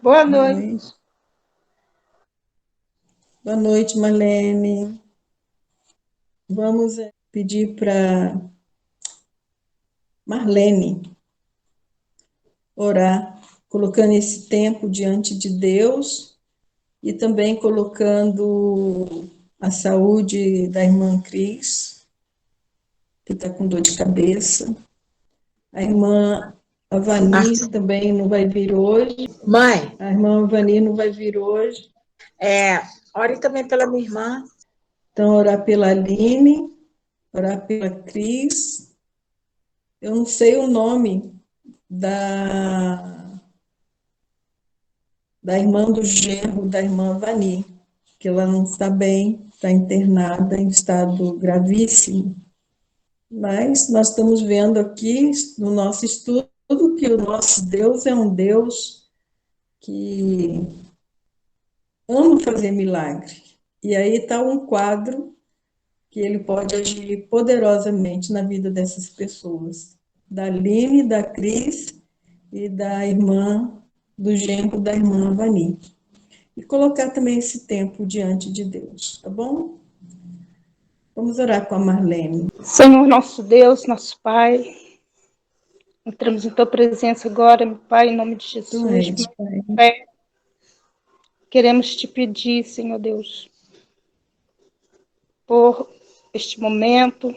Boa Boa noite. noite. Boa noite, Marlene. Vamos pedir para Marlene orar, colocando esse tempo diante de Deus e também colocando a saúde da irmã Cris, que está com dor de cabeça. A irmã Avani também não vai vir hoje. Mãe, A irmã Avani não vai vir hoje. ore também pela minha irmã. Então, orar pela Aline, orar pela Cris. Eu não sei o nome da irmã do genro da irmã Vani, que ela não está bem, está internada em estado gravíssimo. Mas nós estamos vendo aqui no nosso estudo que o nosso Deus é um Deus que ama fazer milagre. E aí está um quadro que ele pode agir poderosamente na vida dessas pessoas. Da Aline, da Cris e da irmã, do genro da irmã Vani. E colocar também esse tempo diante de Deus, tá bom? Vamos orar com a Marlene. Senhor nosso Deus, nosso Pai, entramos em tua presença agora, meu Pai, em nome de Tu Jesus. és, Pai. Queremos te pedir, Senhor Deus, por este momento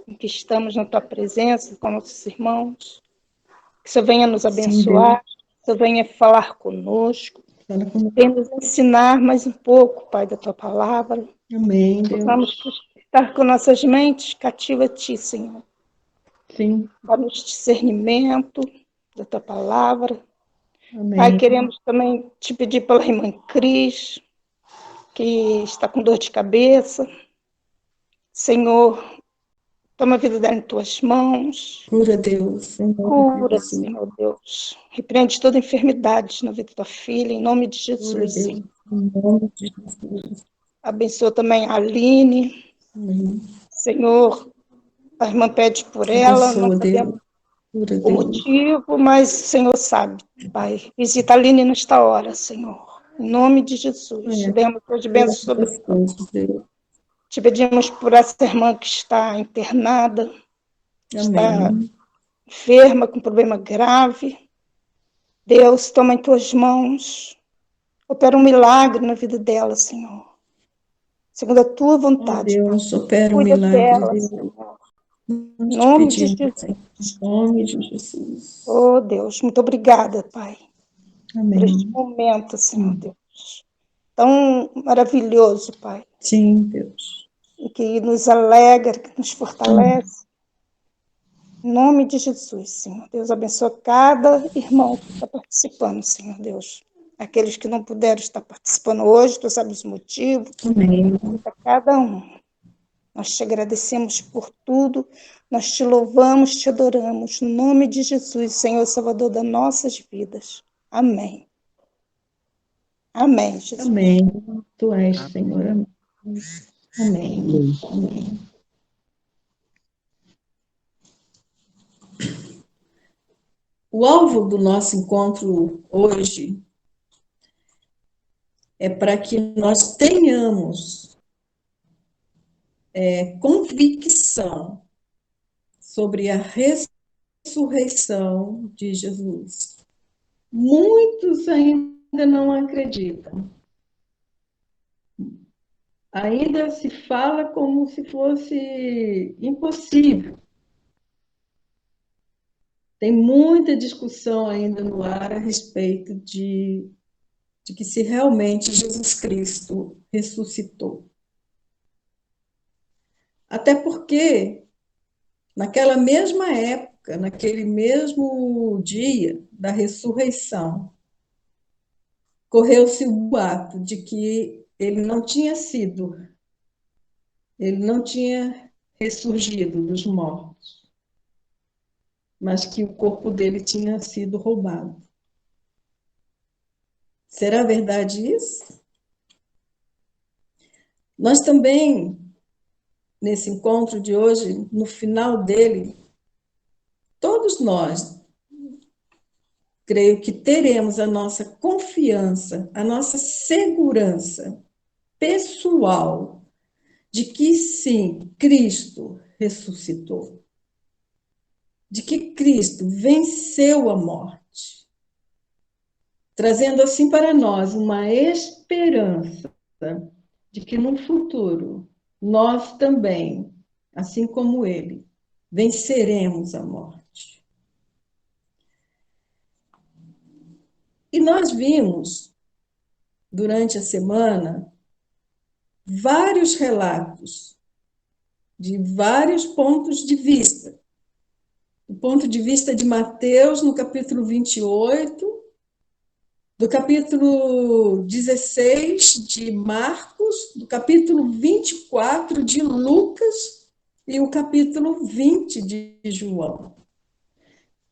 em que estamos na tua presença com nossos irmãos, que o Senhor venha nos Sim, Deus. abençoar, que o Senhor venha falar conosco, Fala conosco. venha nos ensinar mais um pouco, Pai, da tua palavra. Amém, Vamos Deus. estar com nossas mentes cativas a ti, Senhor. Sim, Dá-nos discernimento da tua palavra. Pai, amém. queremos também te pedir pela irmã Cris, que está com dor de cabeça. Senhor, toma a vida dela em tuas mãos. Cura, Deus, em nome de Cura, Jesus. Senhor Deus. Repreende toda enfermidade na vida da tua filha, em nome de Cura, Jesus, Deus, Senhor. em nome de Jesus. Abençoa também a Aline. Amém. Senhor, a irmã pede por ela, não Abençoa, sabemos Deus. Cura, o Deus. motivo, mas o Senhor sabe, Pai. Visita a Aline nesta hora, Senhor. Em nome de Jesus. É, Demos as bênçãos todas sobre as ela. coisas, Deus. Te pedimos por essa irmã que está internada, está Amém. enferma, com problema grave. Deus, toma em tuas mãos. Opera um milagre na vida dela, Senhor. Segundo a tua Ó vontade, Pai. Deus, opera um Cuida milagre, dela, Deus. Senhor. Em Nós te nome de pedimos, Jesus. Senhor, em nome de Jesus. Oh, Deus, muito obrigada, Pai, por este Amém. momento, Senhor Sim, Deus. Tão maravilhoso, Pai, sim, Deus. e que nos alegra, que nos Amém. fortalece. Em nome de Jesus, Senhor. Deus abençoe cada irmão que está participando, Senhor Deus. Aqueles que não puderam estar participando hoje, tu sabes os motivos, Amém. para cada um. Nós te agradecemos por tudo, nós te louvamos, te adoramos. No nome de Jesus, Senhor Salvador das nossas vidas. Amém. Amém, Jesus. Amém. Tu és, Senhor. Amém. Amém. Amém. O alvo do nosso encontro hoje é para que nós tenhamos convicção sobre a ressurreição de Jesus. Muitos ainda não acreditam. Ainda se fala como se fosse impossível. Tem muita discussão ainda no ar a respeito de que se realmente Jesus Cristo ressuscitou. Até porque, naquela mesma época, naquele mesmo dia da ressurreição, correu-se o boato de que ele não tinha ressurgido dos mortos, mas que o corpo dele tinha sido roubado. Será verdade isso? Nós também, nesse encontro de hoje, no final dele, todos nós, creio que teremos a nossa confiança, a nossa segurança pessoal de que sim, Cristo ressuscitou, de que Cristo venceu a morte, trazendo assim para nós uma esperança de que no futuro nós também, assim como Ele, venceremos a morte. E nós vimos, durante a semana, vários relatos de vários pontos de vista. Do ponto de vista de Mateus, no capítulo 28, do capítulo 16 de Marcos, do capítulo 24 de Lucas e o capítulo 20 de João.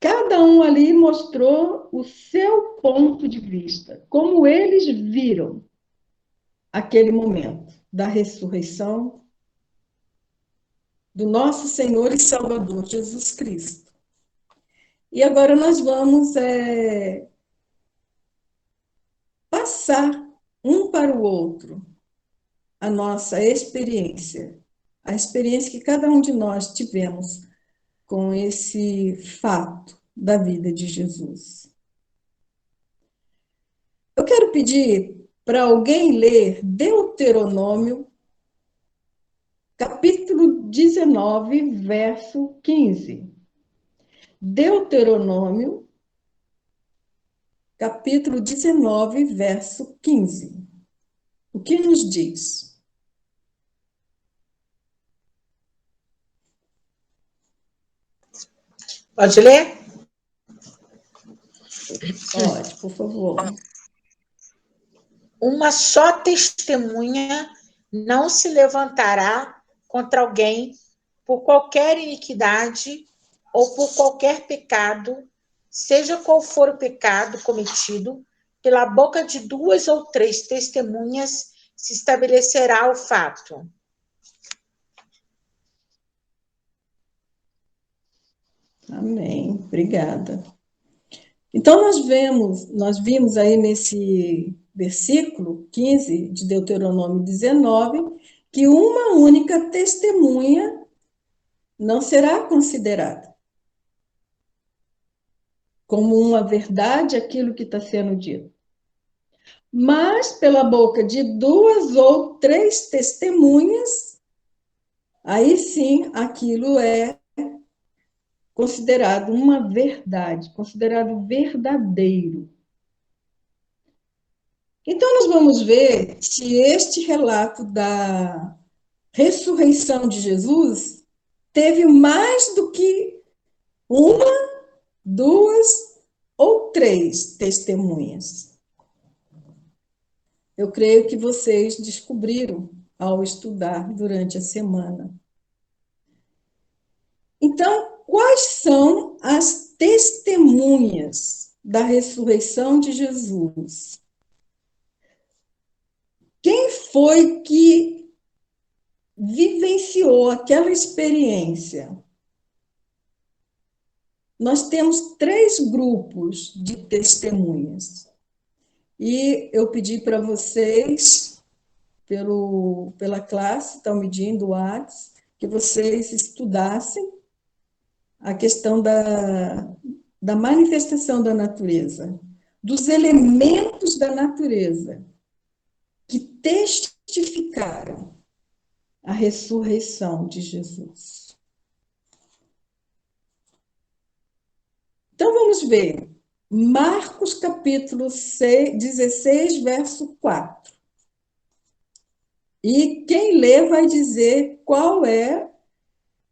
Cada um ali mostrou o seu ponto de vista, como eles viram aquele momento da ressurreição do nosso Senhor e Salvador Jesus Cristo. E agora nós vamos passar um para o outro a nossa experiência, a experiência que cada um de nós tivemos com esse fato da vida de Jesus. Eu quero pedir para alguém ler Deuteronômio, capítulo 19, verso 15. Deuteronômio, capítulo 19, verso 15. O que nos diz? Pode ler? Pode, por favor. Uma só testemunha não se levantará contra alguém por qualquer iniquidade ou por qualquer pecado, seja qual for o pecado cometido, pela boca de 2 ou 3 testemunhas se estabelecerá o fato. Amém. Obrigada. Então, nós vimos aí nesse versículo 15 de Deuteronômio 19, que uma única testemunha não será considerada como uma verdade aquilo que está sendo dito. Mas, pela boca de 2 ou 3 testemunhas, aí sim aquilo é considerado uma verdade, considerado verdadeiro. Então, nós vamos ver se este relato da ressurreição de Jesus teve mais do que uma, 2 ou 3 testemunhas. Eu creio que vocês descobriram ao estudar durante a semana. Então, quais são as testemunhas da ressurreição de Jesus? Quem foi que vivenciou aquela experiência? Nós temos 3 grupos de testemunhas. E eu pedi para vocês, pela classe, estão medindo o Whats, que vocês estudassem a questão da manifestação da natureza, dos elementos da natureza que testificaram a ressurreição de Jesus. Então, vamos ver. Marcos, capítulo 16, verso 4. E quem lê vai dizer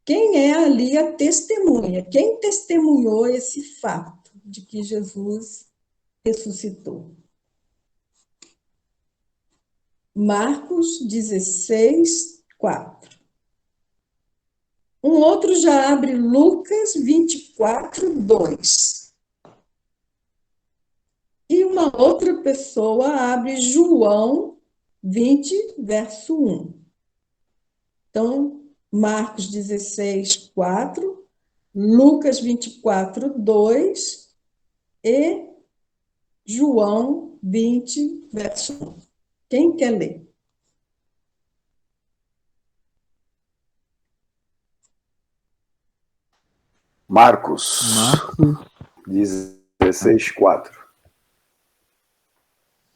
quem é ali a testemunha, quem testemunhou esse fato de que Jesus ressuscitou. Marcos 16, 4. Um outro já abre Lucas 24, 2. E uma outra pessoa abre João 20, verso 1. Então, Marcos 16, 4, Lucas 24, 2 e João 20, verso 1. Quem quer ler? Marcos Marcos, 16:4.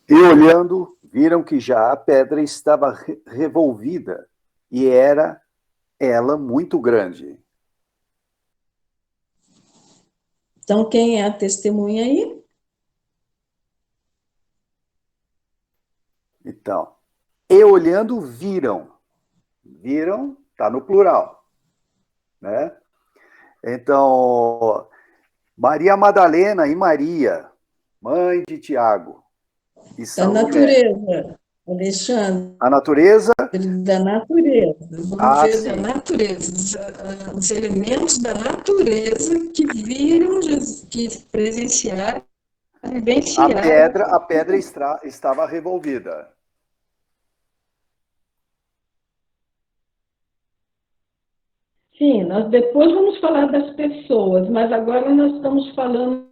E olhando, viram que já a pedra estava revolvida, e era ela muito grande. Então, quem é a testemunha aí? Então, e olhando, viram. Viram, está no plural, né? Então, Maria Madalena e Maria, mãe de Tiago, e Da Salomé. natureza, Alexandre, A natureza, da natureza. Vamos ver da sim. natureza, os elementos da natureza que viram Jesus, que presenciaram, vivenciaram. A pedra estava revolvida. Sim, nós depois vamos falar das pessoas, mas agora nós estamos falando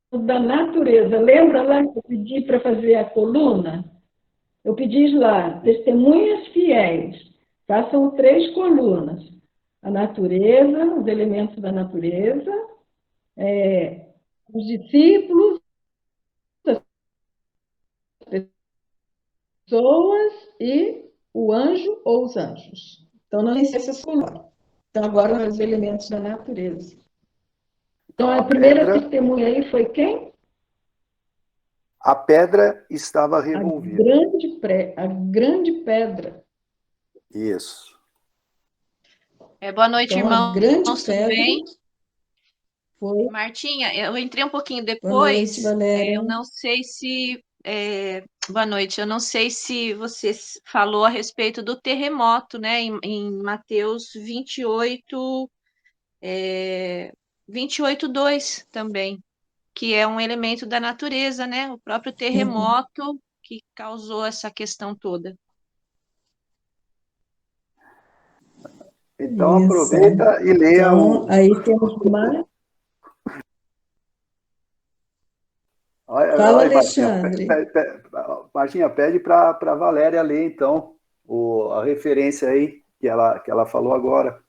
da natureza. Lembra lá que eu pedi para fazer a coluna? Eu pedi lá, testemunhas fiéis, façam 3 colunas. A natureza, os elementos da natureza, os discípulos, as pessoas e o anjo ou os anjos. Então, não tem essas colunas. Então, agora os elementos da natureza. Então, Então, a primeira testemunha aí foi quem? a pedra estava revolvida. A grande pedra. Isso. Boa noite, Então, a irmãos, grande tudo pedra bem? foi. Martinha, eu entrei um pouquinho Boa noite, depois, Valéria. eu não sei se... boa noite, eu não sei se você falou a respeito do terremoto, né, em Mateus 28, 28:2 também, que é um elemento da natureza, né, o próprio terremoto que causou essa questão toda. Então, Isso. aproveita e leia Então, aí temos mais. Fala, Olha, Alexandre. Martinha, pede para a Valéria ler, então, a referência aí que ela falou agora.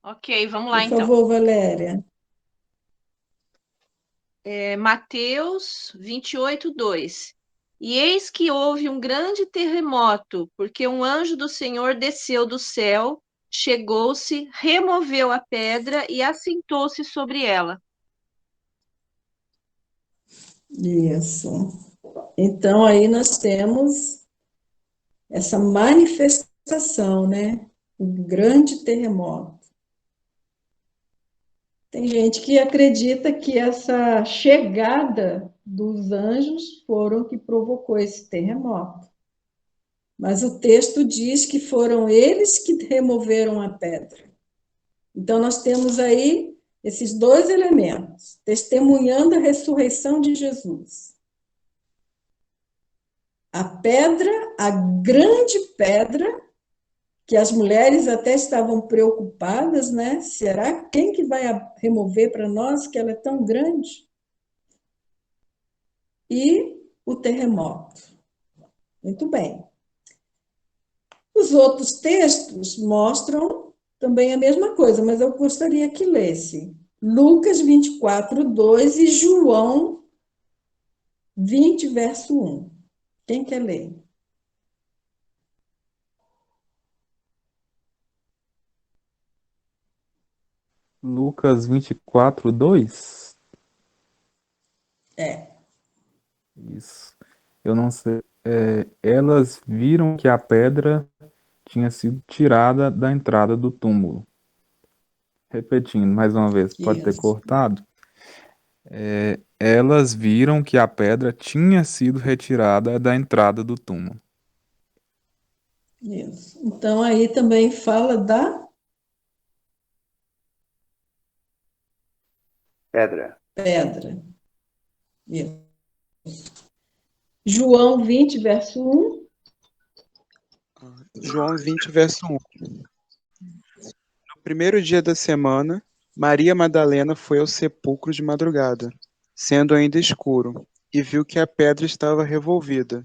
Ok, vamos lá Por então. favor, Valéria. Mateus 28:2. E eis que houve um grande terremoto, porque um anjo do Senhor desceu do céu, chegou-se, removeu a pedra e assentou-se sobre ela. Isso. Então, aí nós temos essa manifestação, né? Um grande terremoto. Tem gente que acredita que essa chegada dos anjos foram que provocou esse terremoto. Mas o texto diz que foram eles que removeram a pedra. Então, nós temos aí esses 2 elementos, testemunhando a ressurreição de Jesus. A pedra, a grande pedra, que as mulheres até estavam preocupadas, né? Será quem que vai remover para nós que ela é tão grande? E o terremoto. Muito bem. Os outros textos mostram também a mesma coisa, mas eu gostaria que lesse Lucas 24:2 e João 20, verso 1. Quem quer ler? Lucas 24:2. É. Isso. Eu não sei. Elas viram que a pedra tinha sido tirada da entrada do túmulo. Repetindo mais uma vez, pode ter Isso. cortado. Elas viram que a pedra tinha sido retirada da entrada do túmulo. Isso. Então, aí também fala da Pedra. pedra. Isso. João 20, verso 1. João 20, verso 1. No primeiro dia da semana, Maria Madalena foi ao sepulcro de madrugada, sendo ainda escuro, e viu que a pedra estava revolvida.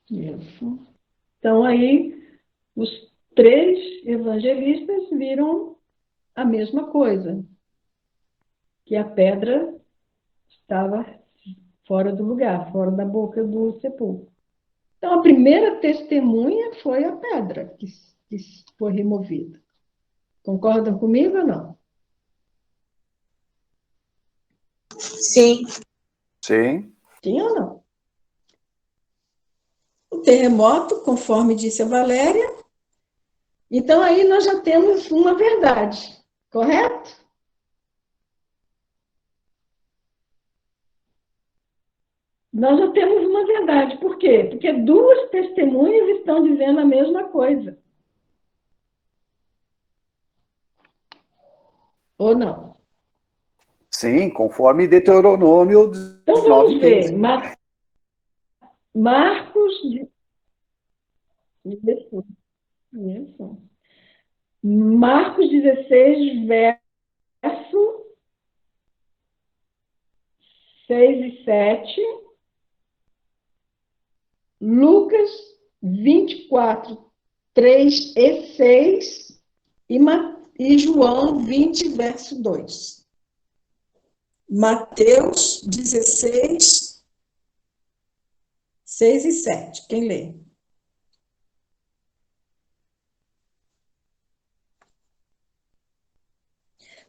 Isso. Então, aí, os três evangelistas viram a mesma coisa, que a pedra estava fora do lugar, fora da boca do sepulcro. Então, a primeira testemunha foi a pedra que foi removida. Concordam comigo ou não? Sim. Sim. Sim ou não? O terremoto, conforme disse a Valéria. Então, aí nós já temos uma verdade, correto? Nós já temos uma verdade. Por quê? Porque duas testemunhas estão dizendo a mesma coisa. Ou não? Sim, conforme Deuteronômio Então, vamos 19:15. ver. Marcos... Isso. Isso. Marcos 16, verso 6 e 7. Lucas 24, 3 e 6. E João 20, verso 2. Mateus 16, 6 e 7. Quem lê?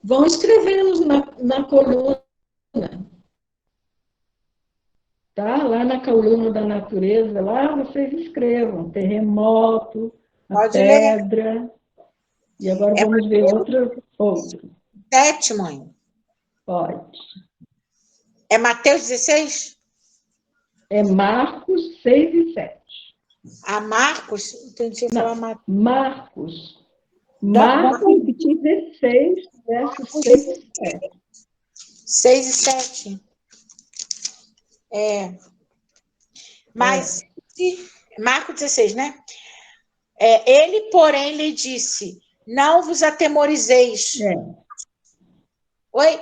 Vão escrevendo na coluna, tá? Lá na coluna da natureza, lá vocês escrevam terremoto, a Pode ler. pedra. E agora É vamos ver outro. 7, mãe. Pode. É Mateus 16? É Marcos 6 e 7. A Marcos? Entendi falar Mateus. Marcos. Não, Marcos 16, versos 6 e 7. 6 e 7. É. Mas, Marcos 16, né? Ele, porém, lhe disse: não vos atemorizeis. Oi?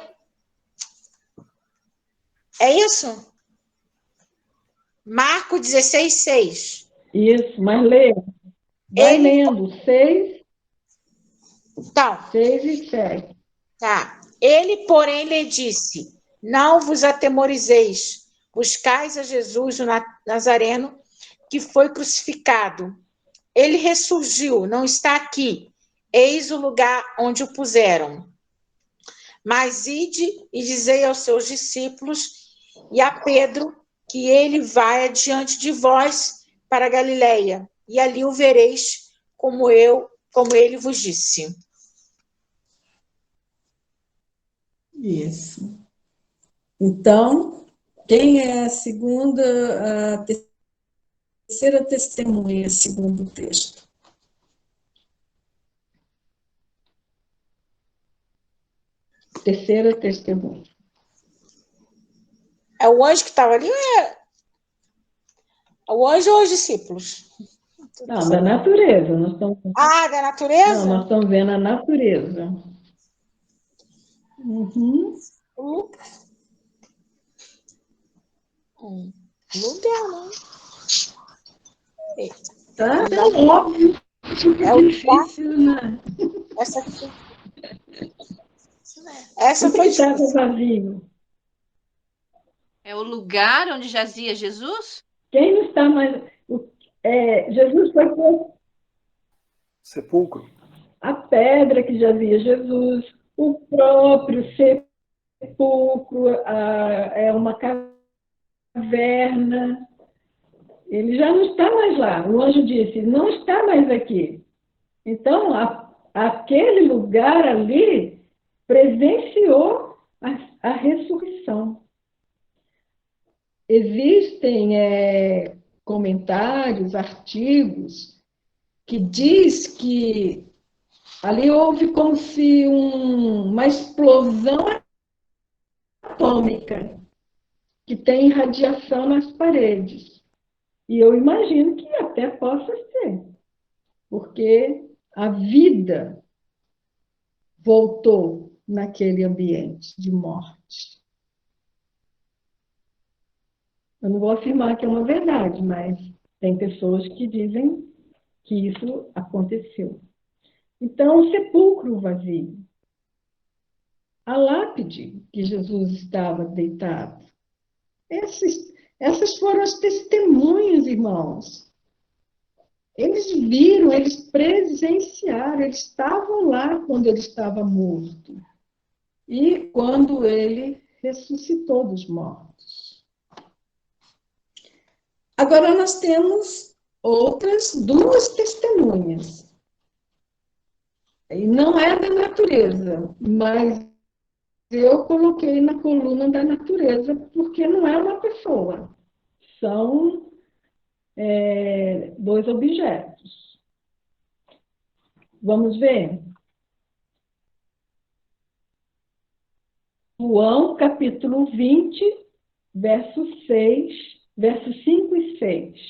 É isso? Marcos 16, 6. Isso, mas lê. Vai lendo. 6, Então, 6 e 7. tá. Ele, porém, lhe disse: não vos atemorizeis. Buscais a Jesus, o Nazareno, que foi crucificado. Ele ressurgiu, não está aqui. Eis o lugar onde o puseram. Mas ide e dizei aos seus discípulos e a Pedro que ele vai adiante de vós para a Galileia, e ali o vereis como ele vos disse. Isso. Então, quem é a terceira testemunha, segundo o texto? Terceira testemunha. É o anjo que estava ali? É o anjo ou os discípulos? Não, da natureza. Nós estamos... Da natureza? Não, nós estamos vendo a natureza. Lucas. Lugar, não. Tá tão óbvio. É o difícil, né? Essa aqui. Essa Por foi que estava difícil. vazio? É o lugar onde jazia Jesus? Quem não está mais... Jesus foi por Sepulcro. a pedra que jazia Jesus, o próprio sepulcro, é uma caverna. Ele já não está mais lá. O anjo disse, não está mais aqui. Então, aquele lugar ali presenciou a ressurreição. Existem comentários, artigos, que diz que ali houve como se uma explosão atômica, que tem radiação nas paredes. E eu imagino que até possa ser. porque a vida voltou naquele ambiente de morte. Eu não vou afirmar que é uma verdade, mas tem pessoas que dizem que isso aconteceu. Então, o sepulcro vazio, a lápide que Jesus estava deitado, essas foram as testemunhas, irmãos. Eles viram, eles presenciaram, eles estavam lá quando ele estava morto e quando ele ressuscitou dos mortos. Agora nós temos outras duas testemunhas. E não é da natureza, mas eu coloquei na coluna da natureza porque não é uma pessoa, são dois objetos. Vamos ver? João, capítulo 20, versos 5 e 6.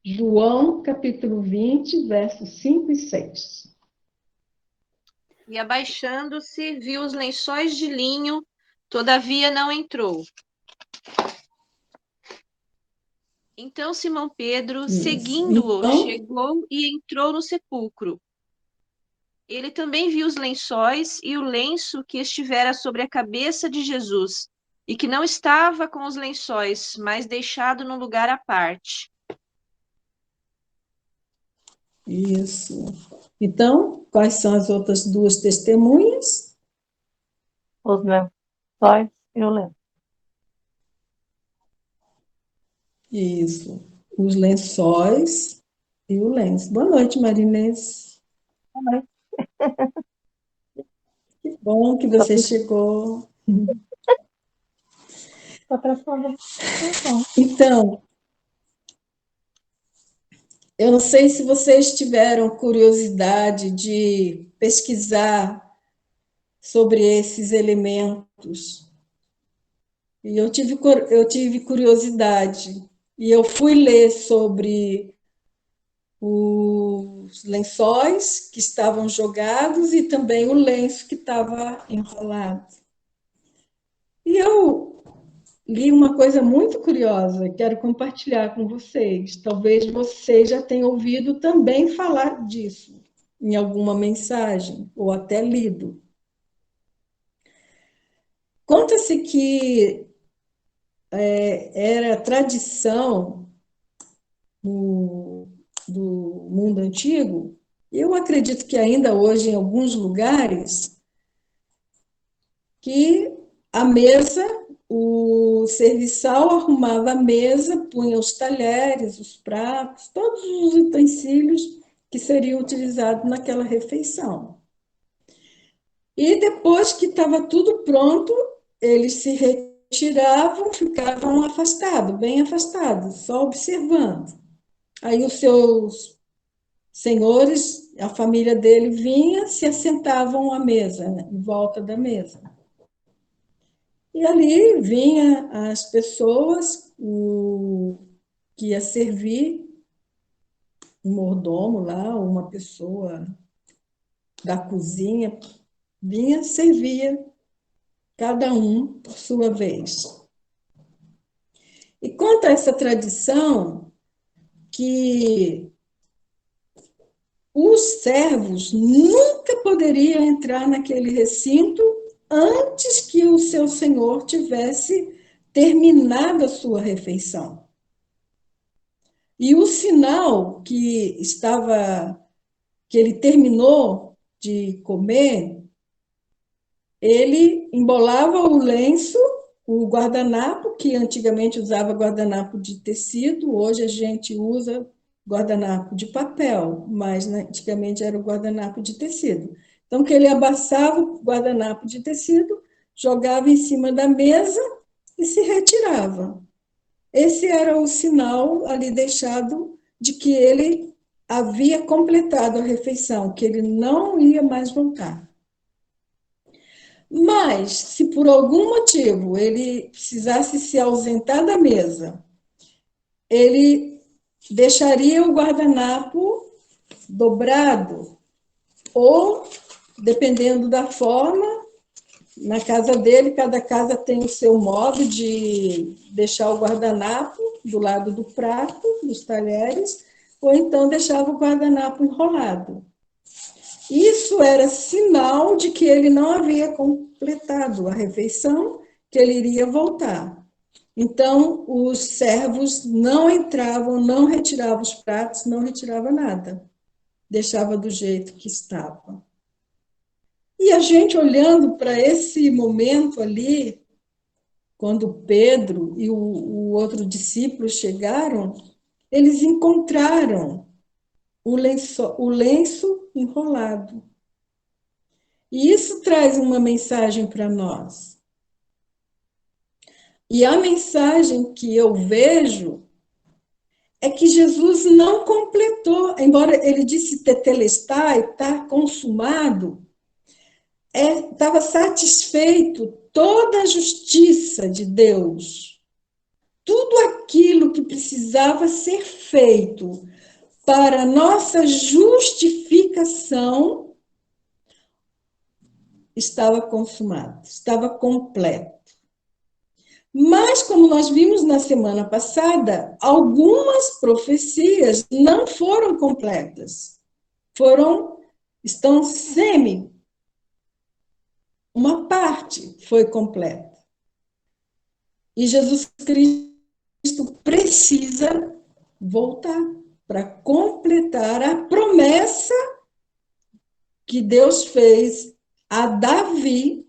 João, capítulo 20, versos 5 e 6. E abaixando-se, viu os lençóis de linho, todavia não entrou. Então Simão Pedro, seguindo-o, chegou e entrou no sepulcro. Ele também viu os lençóis e o lenço que estivera sobre a cabeça de Jesus, e que não estava com os lençóis, mas deixado num lugar à parte. Isso. Então, quais são as outras duas testemunhas? Os lençóis e o lenço. Isso. Os lençóis e o lenço. Boa noite, Marinês. Boa noite. Que bom que você chegou. Então, eu não sei se vocês tiveram curiosidade de pesquisar sobre esses elementos. E eu tive curiosidade. E eu fui ler sobre os lençóis que estavam jogados e também o lenço que estava enrolado. E eu li uma coisa muito curiosa, quero compartilhar com vocês. Talvez vocês já tenham ouvido também falar disso em alguma mensagem ou até lido. Conta-se que era tradição do mundo antigo, eu acredito que ainda hoje em alguns lugares, que a mesa, o serviçal arrumava a mesa, punha os talheres, os pratos, todos os utensílios que seriam utilizados naquela refeição. E depois que estava tudo pronto, eles se retiravam, ficavam afastados, bem afastados, só observando. Aí os seus senhores, a família dele vinha, se assentavam à mesa, né, em volta da mesa. E ali vinha as pessoas, que ia servir, um mordomo lá, uma pessoa da cozinha, vinha, servia, cada um por sua vez. E conta essa tradição que os servos nunca poderiam entrar naquele recinto antes que o seu senhor tivesse terminado a sua refeição. E o sinal que ele terminou de comer, ele embolava o lenço, o guardanapo, que antigamente usava guardanapo de tecido, hoje a gente usa guardanapo de papel, mas antigamente era o guardanapo de tecido. Então, que ele abaçava o guardanapo de tecido, jogava em cima da mesa e se retirava. Esse era o sinal ali deixado de que ele havia completado a refeição, que ele não ia mais voltar. Mas, se por algum motivo ele precisasse se ausentar da mesa, ele deixaria o guardanapo dobrado, ou, dependendo da forma, na casa dele, cada casa tem o seu modo de deixar o guardanapo do lado do prato, dos talheres, ou então deixava o guardanapo enrolado. Isso era sinal de que ele não havia completado a refeição, que ele iria voltar. Então, os servos não entravam, não retiravam os pratos, não retiravam nada. Deixava do jeito que estava. E a gente olhando para esse momento ali, quando Pedro e o outro discípulo chegaram, eles encontraram o lenço enrolado. E isso traz uma mensagem para nós. E a mensagem que eu vejo é que Jesus não completou, embora ele disse tetelestai, está consumado, estava satisfeito toda a justiça de Deus. Tudo aquilo que precisava ser feito para nossa justificação estava consumado, estava completo. Mas, como nós vimos na semana passada, algumas profecias não foram completas. Estão uma parte foi completa. E Jesus Cristo precisa voltar para completar a promessa que Deus fez a Davi.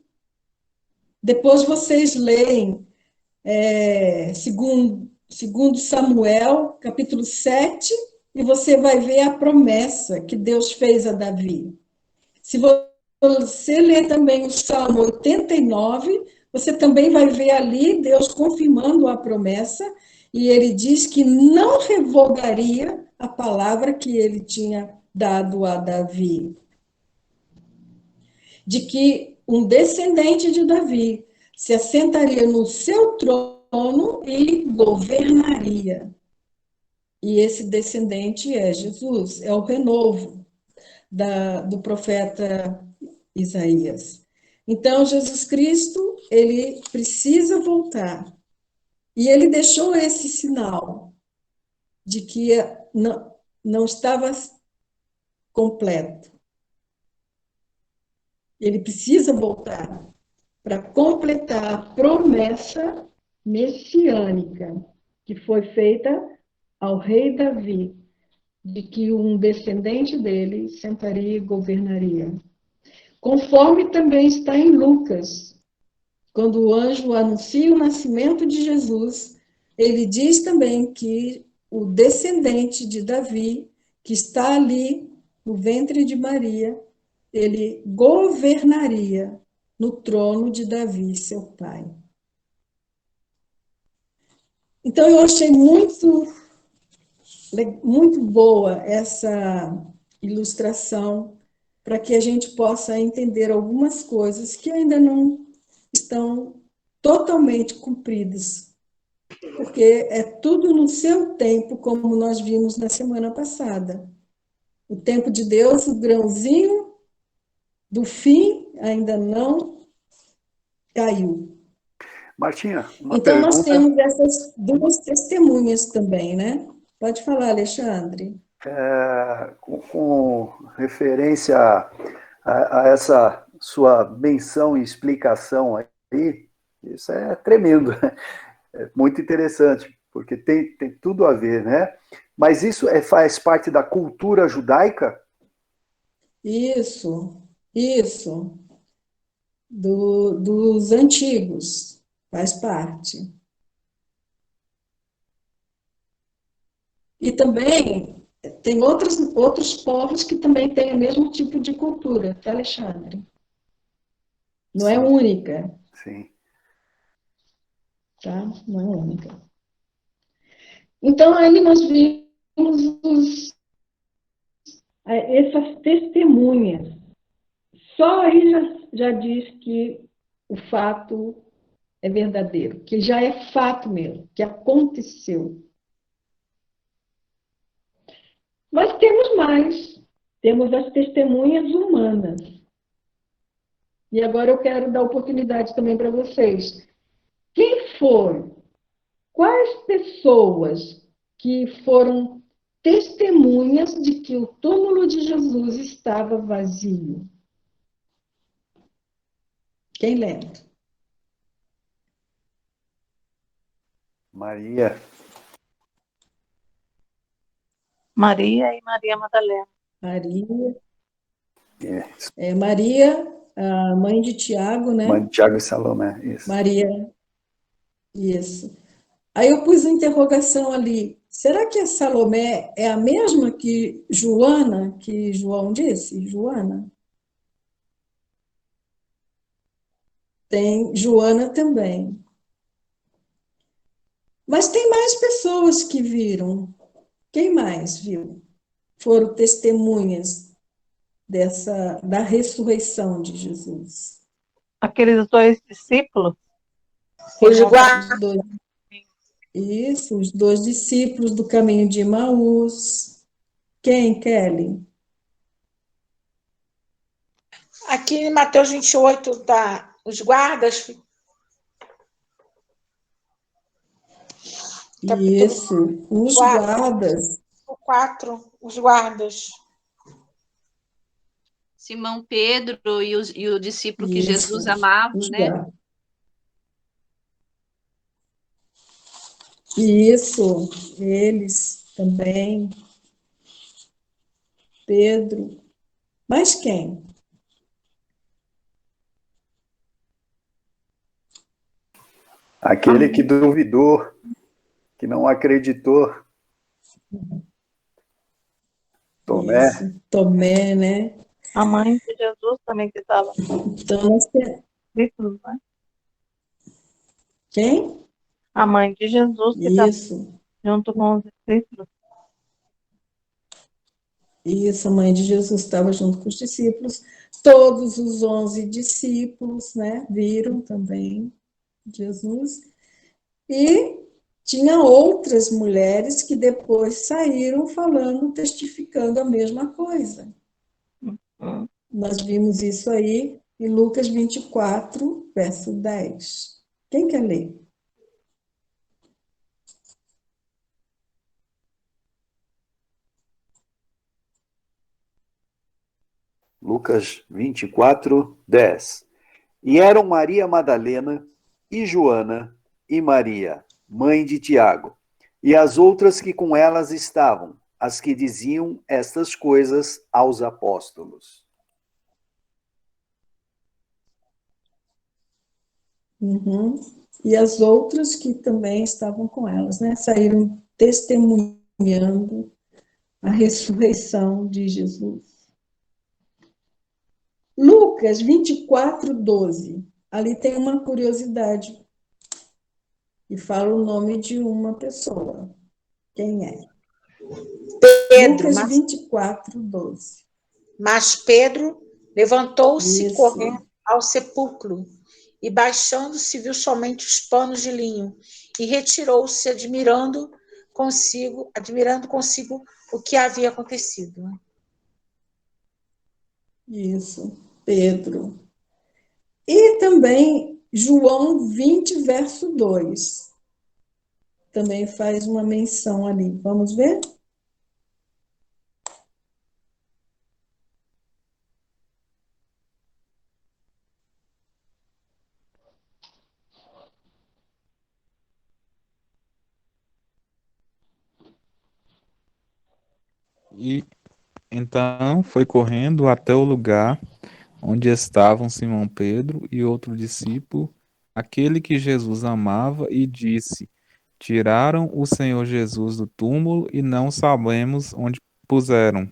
Depois vocês leem segundo Samuel, capítulo 7, e você vai ver a promessa que Deus fez a Davi. Se você ler também o Salmo 89, você também vai ver ali Deus confirmando a promessa, e ele diz que não revogaria a palavra que ele tinha dado a Davi. De que um descendente de Davi se assentaria no seu trono e governaria. E esse descendente é Jesus, é o renovo do profeta Isaías. Então, Jesus Cristo, ele precisa voltar. E ele deixou esse sinal de que não estava completo. Ele precisa voltar para completar a promessa messiânica que foi feita ao rei Davi, de que um descendente dele sentaria e governaria. Conforme também está em Lucas, quando o anjo anuncia o nascimento de Jesus, ele diz também que o descendente de Davi, que está ali no ventre de Maria, ele governaria no trono de Davi, seu pai. Então, eu achei muito boa essa ilustração para que a gente possa entender algumas coisas que ainda não estão totalmente cumpridas, porque é tudo no seu tempo, como nós vimos na semana passada. O tempo de Deus, o grãozinho do fim ainda não caiu. Martinha, uma então, pergunta. Nós temos essas duas testemunhas também, né? Pode falar, Alexandre. Com referência a essa sua menção e explicação aí, isso é tremendo, é muito interessante, porque tem tudo a ver, né? Mas isso faz parte da cultura judaica? Isso. Dos antigos, faz parte. E também tem outros povos que também têm o mesmo tipo de cultura, tá, Alexandre? Não é única. Sim. Tá? Não é única. Então, aí nós vimos essas testemunhas. Só aí já diz que o fato é verdadeiro, que já é fato mesmo, que aconteceu. Mas temos mais, temos as testemunhas humanas. E agora eu quero dar oportunidade também para vocês. Quem foram? Quais pessoas que foram testemunhas de que o túmulo de Jesus estava vazio? Quem lembra? Maria. Maria e Maria Madalena. Maria, a mãe de Tiago, né? Mãe de Tiago e Salomé, isso. Maria, isso. Aí eu pus uma interrogação ali. Será que a Salomé é a mesma que Joana, que João disse? Joana? Tem Joana também. Mas tem mais pessoas que viram. Quem mais viu? Foram testemunhas da ressurreição de Jesus. Aqueles dois discípulos. Os guardas. Isso, os 2 discípulos do caminho de Emaús. Quem, Kelly? Aqui em Mateus 28, tá, os guardas. Isso, os guardas. 4, os guardas. Simão Pedro e o discípulo que Isso, Jesus amava, os né? guardas. Isso, eles também. Pedro. Mas quem? Aquele que duvidou, que não acreditou. Tomé. Isso, Tomé, né? A mãe de Jesus também que estava. Então, Discípulos, né? quem? A mãe de Jesus que estava Isso, junto com os discípulos. isso, a mãe de Jesus estava junto com os discípulos. Todos os 11 discípulos, né, viram também Jesus. E tinha outras mulheres que depois saíram falando, testificando a mesma coisa. Nós vimos isso aí em Lucas 24, verso 10. Quem quer ler? Lucas 24, 10. E eram Maria Madalena e Joana e Maria, mãe de Tiago, e as outras que com elas estavam, as que diziam estas coisas aos apóstolos. Uhum. E as outras que também estavam com elas, né? Saíram testemunhando a ressurreição de Jesus. Lucas 24, 12. Ali tem uma curiosidade. E fala o nome de uma pessoa. Quem é? Pedro. Lucas 24, 12. Mas Pedro levantou-se Isso. correndo ao sepulcro e, baixando-se, viu somente os panos de linho e retirou-se, admirando consigo o que havia acontecido. Isso, Pedro. E também João 20, verso 2. Também faz uma menção ali. Vamos ver? E então foi correndo até o lugar onde estavam Simão Pedro e outro discípulo, aquele que Jesus amava, e disse: Tiraram o Senhor Jesus do túmulo e não sabemos onde puseram.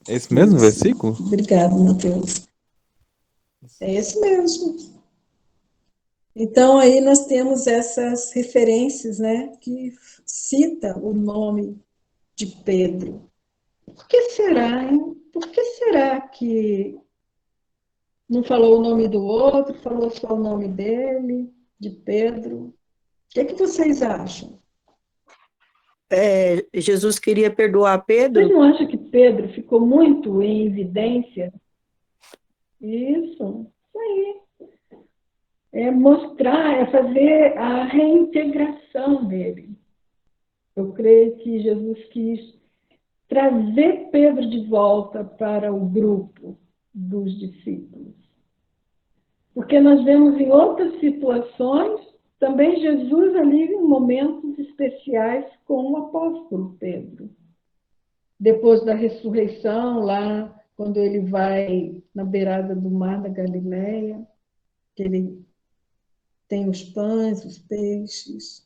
Esse mesmo Isso. versículo? Obrigado, Mateus. É esse mesmo. Então, aí nós temos essas referências, né, que cita o nome de Pedro. Por que será, hein? Por que será que Não falou o nome do outro, falou só o nome dele, de Pedro. O que vocês acham? Jesus queria perdoar Vocês Pedro? não acham que Pedro ficou muito em evidência? Isso aí. É mostrar, é fazer a reintegração dele. Eu creio que Jesus quis trazer Pedro de volta para o grupo dos discípulos. Porque nós vemos em outras situações também Jesus ali em momentos especiais com o apóstolo Pedro. Depois da ressurreição, lá quando ele vai na beirada do mar da Galileia, que ele tem os pães, os peixes.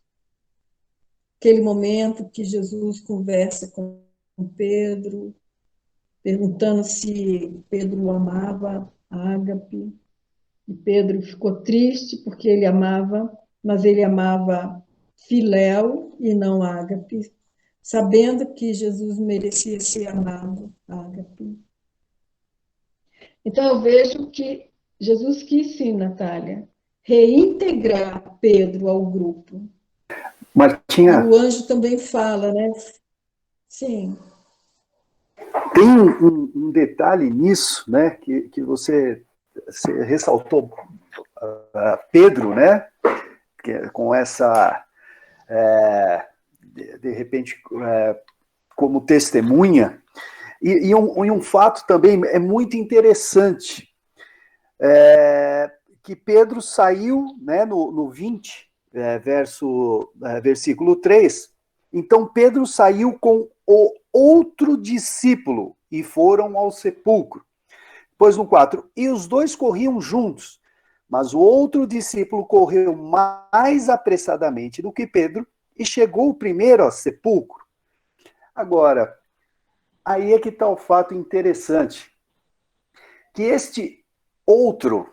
Aquele momento que Jesus conversa com Pedro, perguntando se Pedro amava Ágape. E Pedro ficou triste porque ele amava, mas ele amava Filéu e não Ágape, sabendo que Jesus merecia ser amado, Ágape. Então eu vejo que Jesus quis sim, Natália, reintegrar Pedro ao grupo. Martinha, E o anjo também fala, né? Sim. tem um detalhe nisso, né, que você ressaltou, Pedro, né, com essa, de repente, como testemunha, e um fato também é muito interessante, que Pedro saiu, né, no 20, versículo 3, então Pedro saiu com o outro discípulo e foram ao sepulcro. Depois no 4, e os dois corriam juntos, mas o outro discípulo correu mais apressadamente do que Pedro e chegou primeiro ao sepulcro. Agora, aí é que está o fato interessante, que este outro,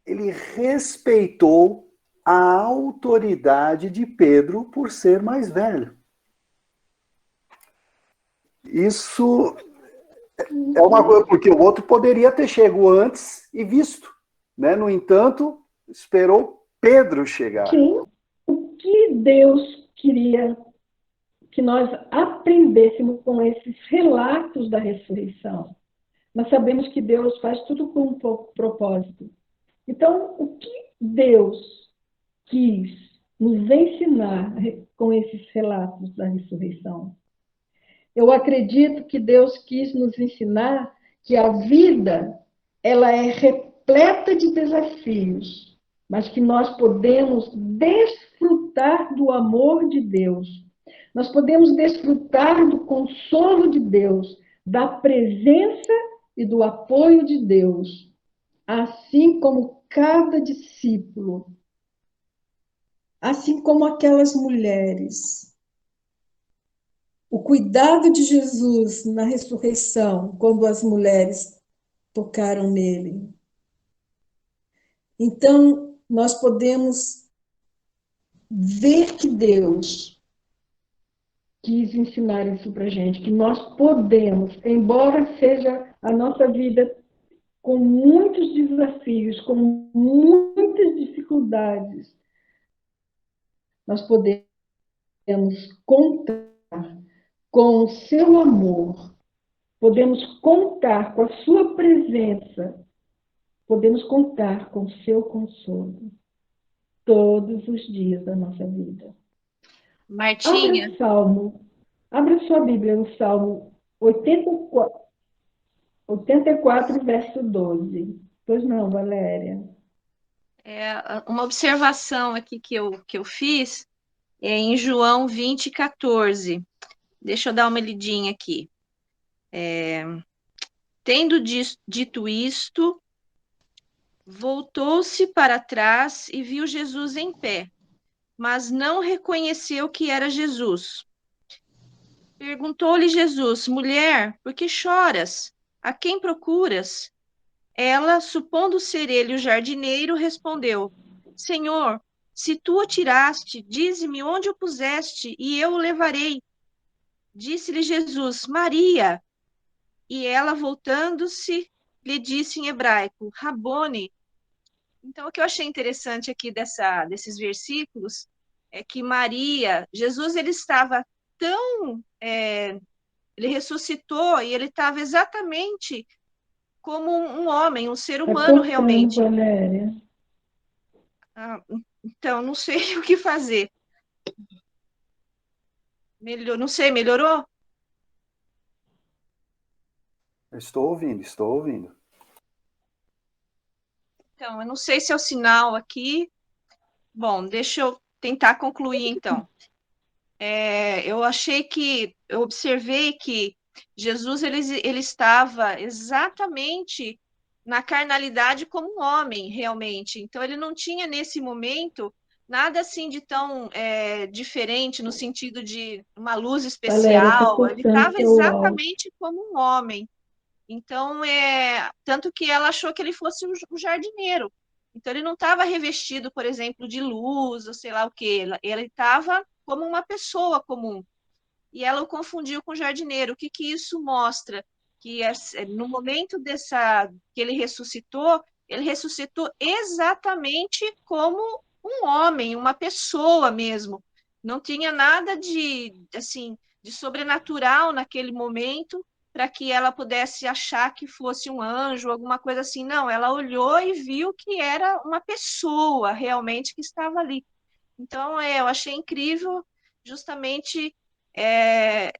ele respeitou a autoridade de Pedro por ser mais velho. Isso é uma coisa, porque o outro poderia ter chegado antes e visto, né? No entanto, esperou Pedro chegar. Sim. O que Deus queria que nós aprendêssemos com esses relatos da ressurreição? Nós sabemos que Deus faz tudo com um propósito. Então, o que Deus quis nos ensinar com esses relatos da ressurreição? Eu acredito que Deus quis nos ensinar que a vida ela é repleta de desafios, mas que nós podemos desfrutar do amor de Deus. Nós podemos desfrutar do consolo de Deus, da presença e do apoio de Deus, assim como cada discípulo, assim como aquelas mulheres. O cuidado de Jesus na ressurreição, quando as mulheres tocaram nele. Então, nós podemos ver que Deus quis ensinar isso para a gente, que nós podemos, embora seja a nossa vida com muitos desafios, com muitas dificuldades, nós podemos contar com o seu amor, podemos contar com a sua presença, podemos contar com o seu consolo todos os dias da nossa vida. Martinha. Abra sua Bíblia no Salmo 84, verso 12. Pois não, Valéria? Uma observação aqui que eu fiz é em João 20, 14. Deixa eu dar uma lidinha aqui. Tendo dito isto, voltou-se para trás e viu Jesus em pé, mas não reconheceu que era Jesus. Perguntou-lhe Jesus: mulher, por que choras? A quem procuras? Ela, supondo ser ele o jardineiro, respondeu: Senhor, se tu o tiraste, dize-me onde o puseste, e eu o levarei. Disse-lhe Jesus: Maria. E ela, voltando-se, lhe disse em hebraico, Rabone. Então, o que eu achei interessante aqui desses versículos é que Jesus, ele estava tão, ele ressuscitou e ele estava exatamente como um homem, um ser Está humano cortando, realmente. Valéria. Ah, então, não sei o que fazer. Não sei, melhorou? Estou ouvindo, estou ouvindo. Então, eu não sei se é o sinal aqui. Bom, deixa eu tentar concluir, então. Eu observei que Jesus, ele estava exatamente na carnalidade como um homem, realmente. Então, ele não tinha, nesse momento, nada assim de tão diferente, no sentido de uma luz Valéria, está especial. Ele cortando estava seu áudio. exatamente como um homem. Então, tanto que ela achou que ele fosse um jardineiro. Então, ele não estava revestido, por exemplo, de luz, ou sei lá o quê. Ele estava como uma pessoa comum. E ela o confundiu com o jardineiro. O que que isso mostra? Que no momento que ele ressuscitou exatamente como um homem, uma pessoa mesmo. Não tinha nada de sobrenatural naquele momento para que ela pudesse achar que fosse um anjo, alguma coisa assim. Não, ela olhou e viu que era uma pessoa realmente que estava ali. Então, eu achei incrível justamente é,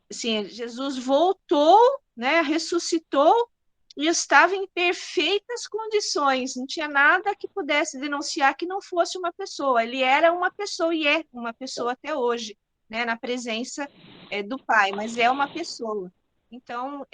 assim, Jesus voltou, né, ressuscitou e estava em perfeitas condições, não tinha nada que pudesse denunciar que não fosse uma pessoa. Ele era uma pessoa e é uma pessoa até hoje, né, na presença do Pai, mas é uma pessoa. Então,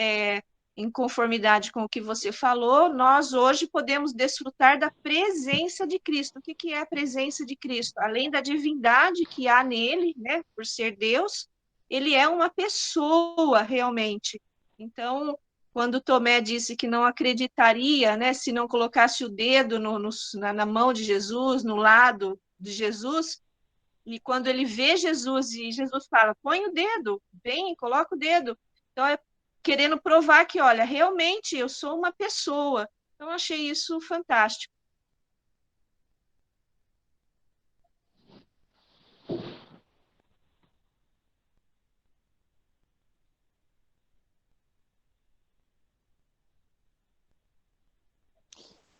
em conformidade com o que você falou, nós hoje podemos desfrutar da presença de Cristo. O que que é a presença de Cristo? Além da divindade que há nele, né, por ser Deus, ele é uma pessoa realmente. Então, quando Tomé disse que não acreditaria, né, se não colocasse o dedo na mão de Jesus, no lado de Jesus, e quando ele vê Jesus e Jesus fala, põe o dedo, vem, coloca o dedo. Então, é querendo provar que, olha, realmente eu sou uma pessoa. Então, eu achei isso fantástico.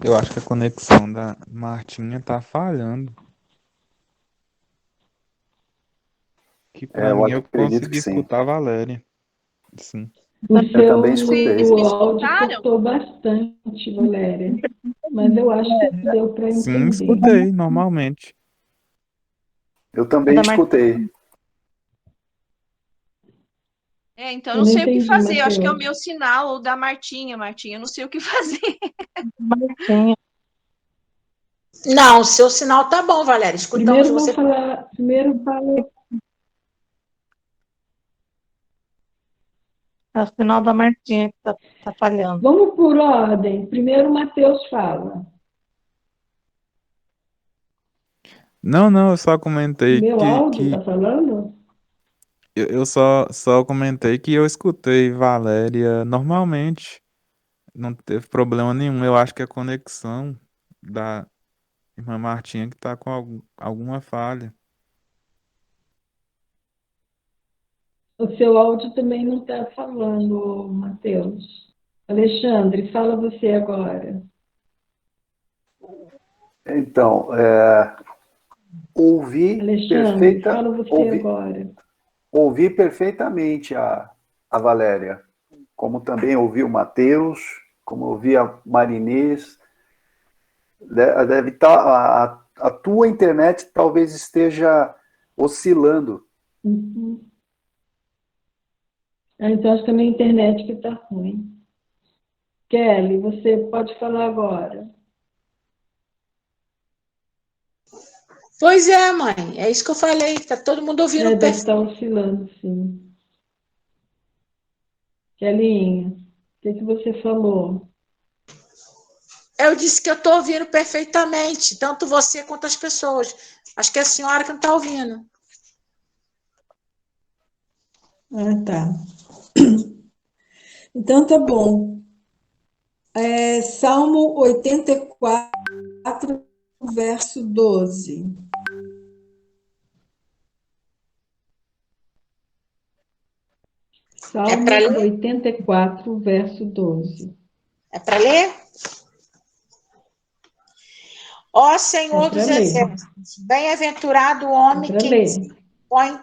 Eu acho que a conexão da Martinha tá falhando. Que pra Eu mim eu acredito que consegui sim. escutar a Valéria. Sim. O Eu também Vocês escutei. me seu áudio escutaram? cortou bastante, Valéria. Mas eu acho que deu para Sim, entender. escutei normalmente. Eu A também da Martinha. escutei. Então, eu Eu não não sei o que entendi, fazer. Eu acho que é o Matheus. meu sinal ou da Martinha, Martinha. Eu não sei o que fazer. Martinha. Não, seu sinal tá bom, Valéria. Escutamos Primeiro vou você. falar, primeiro fala, É o sinal da Martinha que tá falhando. vamos por ordem. Primeiro o Matheus fala. Não, não, eu só comentei Meu que, áudio que tá falando? eu só comentei que eu escutei Valéria normalmente. Não teve problema nenhum. Eu acho que a conexão da irmã Martinha que tá com alguma falha. O seu áudio também não está falando, Matheus. Alexandre, fala você agora. Então, ouvi Alexandre, perfeita, fala você ouvi, agora. ouvi perfeitamente a Valéria, como também ouvi o Matheus, como ouvi a Marinês. Deve estar, a tua internet talvez esteja oscilando. Uhum. Então, acho que a minha internet que está ruim. Kelly, você pode falar agora. Pois é, mãe. É isso que eu falei. Tá todo mundo ouvindo Deve perfeito. estar oscilando, sim. Kellyinha, o que você falou? Eu disse que eu estou ouvindo perfeitamente, tanto você quanto as pessoas. Acho que é a senhora que não está ouvindo. Ah, tá. Então tá bom. Salmo 84, verso 12. Salmo pra ler? 84, verso 12. É para ler? Ó Senhor É pra dos ler. exércitos, bem-aventurado o É homem para que ler. põe.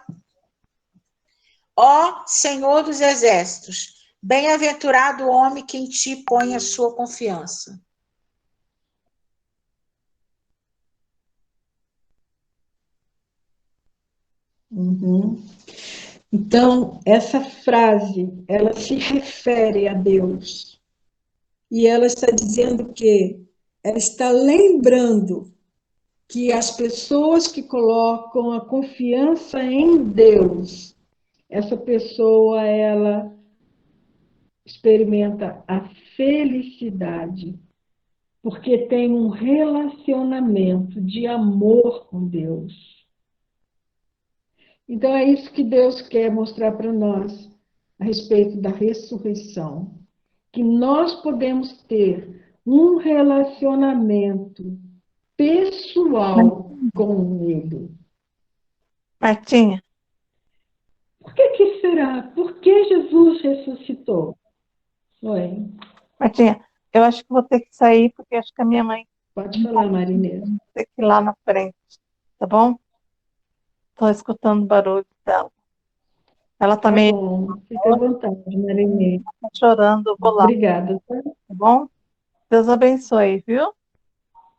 Ó Senhor dos exércitos, bem-aventurado o homem que em ti põe a sua confiança. Uhum. Então, essa frase, ela se refere a Deus. E ela está dizendo que ela está lembrando que as pessoas que colocam a confiança em Deus, essa pessoa, ela experimenta a felicidade, porque tem um relacionamento de amor com Deus. Então, é isso que Deus quer mostrar para nós a respeito da ressurreição. Que nós podemos ter um relacionamento pessoal com Ele. Martinha, Por que será? Por que Jesus ressuscitou? Oi. Martinha, eu acho que vou ter que sair, porque acho que a minha mãe Pode falar, Marinês. vai ter que ir lá na frente, tá bom? Estou escutando o barulho dela. Ela tá Tá meio bom. Fica à vontade, Marinês. chorando, eu vou lá, Obrigada. tá bom? Deus abençoe, viu?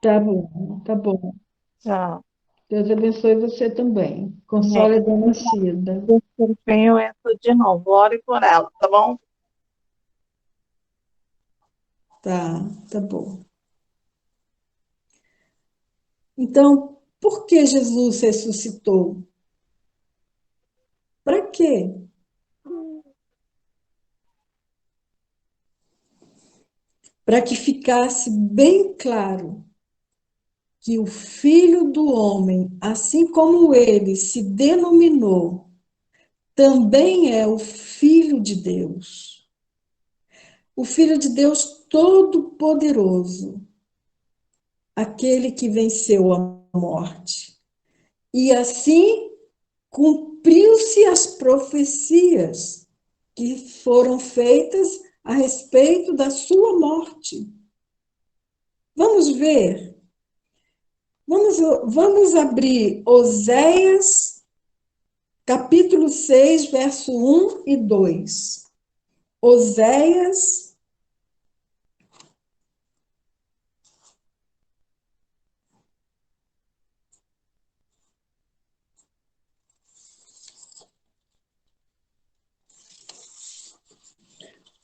Tá bom, tá bom. Tchau. Deus abençoe você também. Console a dona Cida. Deus queira, eu entro de novo. Ore por ela, tá bom? Tá bom. Então, por que Jesus ressuscitou? Para quê? Para que ficasse bem claro que o Filho do Homem, assim como ele se denominou, também é o Filho de Deus. O Filho de Deus Todo-Poderoso, aquele que venceu a morte. E assim cumpriu-se as profecias que foram feitas a respeito da sua morte. Vamos ver. Vamos abrir Oséias, capítulo 6, verso 1 e 2. Oséias,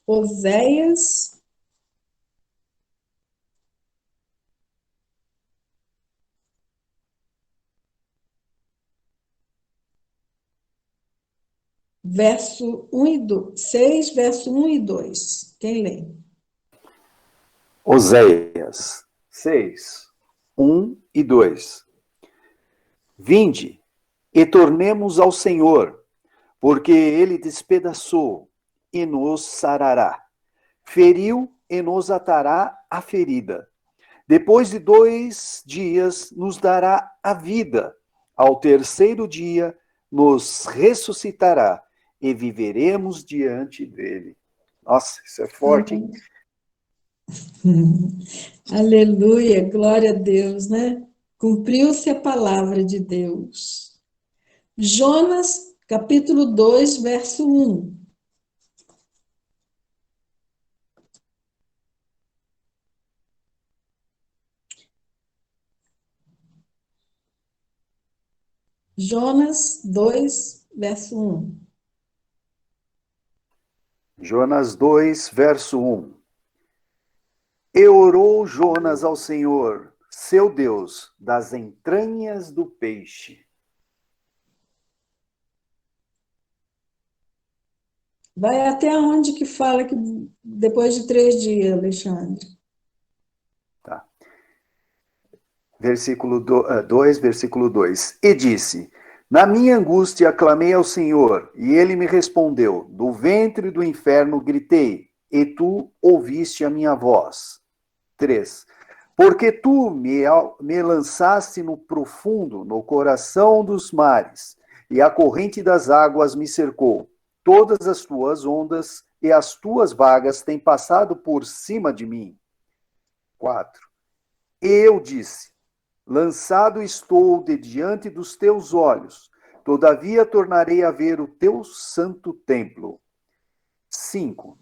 Oséias, verso 1 e 2, 6, verso 1 e 2. Quem lê? Oséias 6, 1 e 2. Vinde e tornemos ao Senhor, porque ele despedaçou e nos sarará, feriu e nos atará a ferida. Depois de 2 dias nos dará a vida, ao terceiro dia nos ressuscitará e viveremos diante dele. Nossa, isso é forte, hein? Aleluia, glória a Deus, né? Cumpriu-se a palavra de Deus. Jonas, capítulo 2, verso 1. Jonas 2, verso 1. Jonas 2, verso 1. E orou Jonas ao Senhor, seu Deus, das entranhas do peixe. Vai até onde que fala que depois de 3 dias, Alexandre? Tá. Versículo 2, versículo 2. E disse: Na minha angústia clamei ao Senhor, e ele me respondeu. Do ventre do inferno gritei, e tu ouviste a minha voz. 3. Porque tu me lançaste no profundo, no coração dos mares, e a corrente das águas me cercou. Todas as tuas ondas e as tuas vagas têm passado por cima de mim. 4. Eu disse, lançado estou de diante dos teus olhos, todavia tornarei a ver o teu santo templo. 5.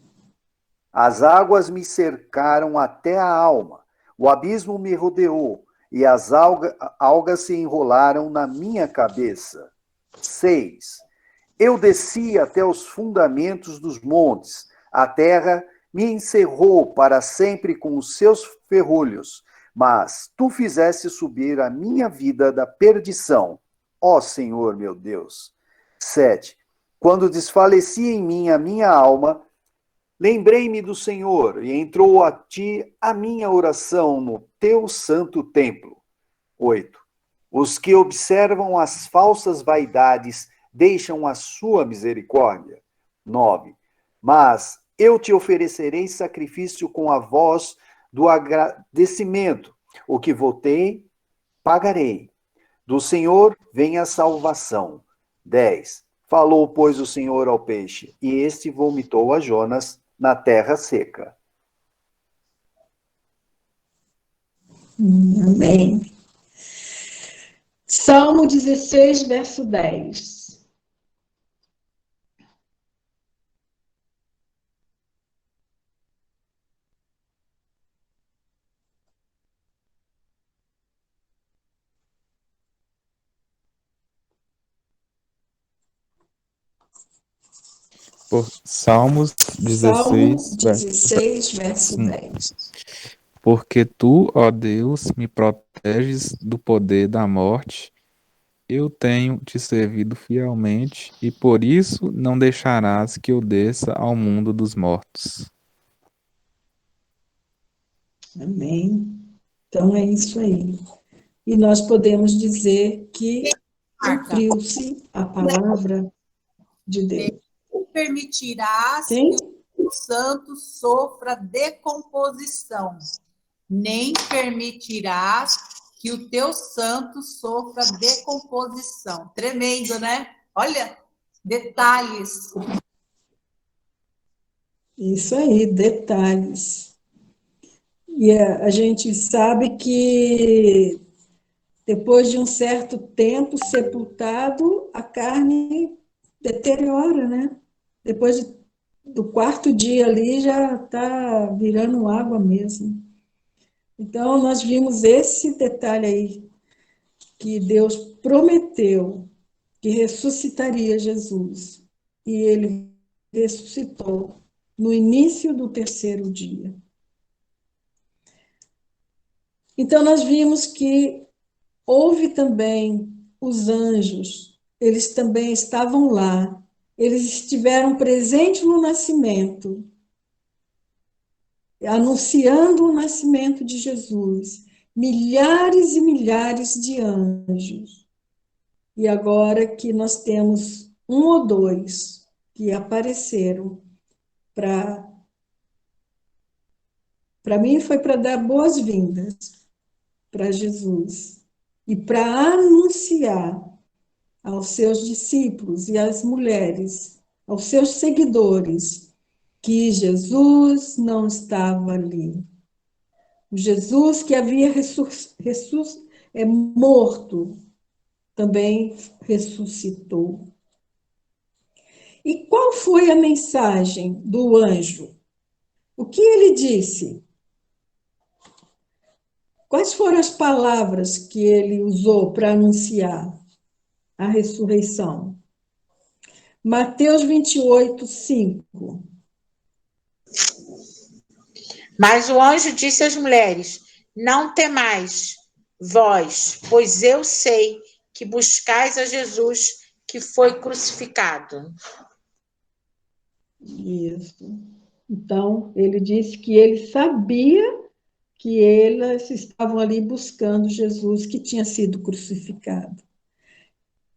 As águas me cercaram até a alma, o abismo me rodeou, e as algas se enrolaram na minha cabeça. 6. Eu desci até os fundamentos dos montes, a terra me encerrou para sempre com os seus ferrolhos, mas tu fizeste subir a minha vida da perdição, ó Senhor meu Deus. 7. Quando desfaleci em mim a minha alma, lembrei-me do Senhor, e entrou a ti a minha oração no teu santo templo. 8. Os que observam as falsas vaidades deixam a sua misericórdia. 9. Mas eu te oferecerei sacrifício com a voz do agradecimento. O que votei, pagarei. Do Senhor vem a salvação. 10. Falou, pois, o Senhor ao peixe, e este vomitou a Jonas na terra seca. Amém. Salmo 16, verso 10. Salmos Salmo 16, 16, verso 10. Porque tu, ó Deus, me proteges do poder da morte, eu tenho te servido fielmente, e por isso não deixarás que eu desça ao mundo dos mortos. Amém. Então é isso aí. E nós podemos dizer que cumpriu-se a palavra de Deus. Não permitirás Quem? que o santo sofra decomposição, nem permitirás que o teu santo sofra decomposição. Tremendo, né? Olha, detalhes. Isso aí, detalhes. E a gente sabe que depois de um certo tempo sepultado, a carne deteriora, né? Depois do quarto dia ali já está virando água mesmo. Então, nós vimos esse detalhe aí, que Deus prometeu que ressuscitaria Jesus. E ele ressuscitou no início do terceiro dia. Então, nós vimos que houve também os anjos, eles também estavam lá, eles estiveram presentes no nascimento, anunciando o nascimento de Jesus, milhares e milhares de anjos. E agora que nós temos um ou dois que apareceram para mim foi para dar boas-vindas para Jesus e para anunciar aos seus discípulos e às mulheres, aos seus seguidores, que Jesus não estava ali. O Jesus que havia morto também ressuscitou. E qual foi a mensagem do anjo? O que ele disse? Quais foram as palavras que ele usou para anunciar a ressurreição? Mateus 28, 5. Mas o anjo disse às mulheres: não temais, vós, pois eu sei que buscais a Jesus que foi crucificado. Isso. Então, ele disse que ele sabia que elas estavam ali buscando Jesus que tinha sido crucificado.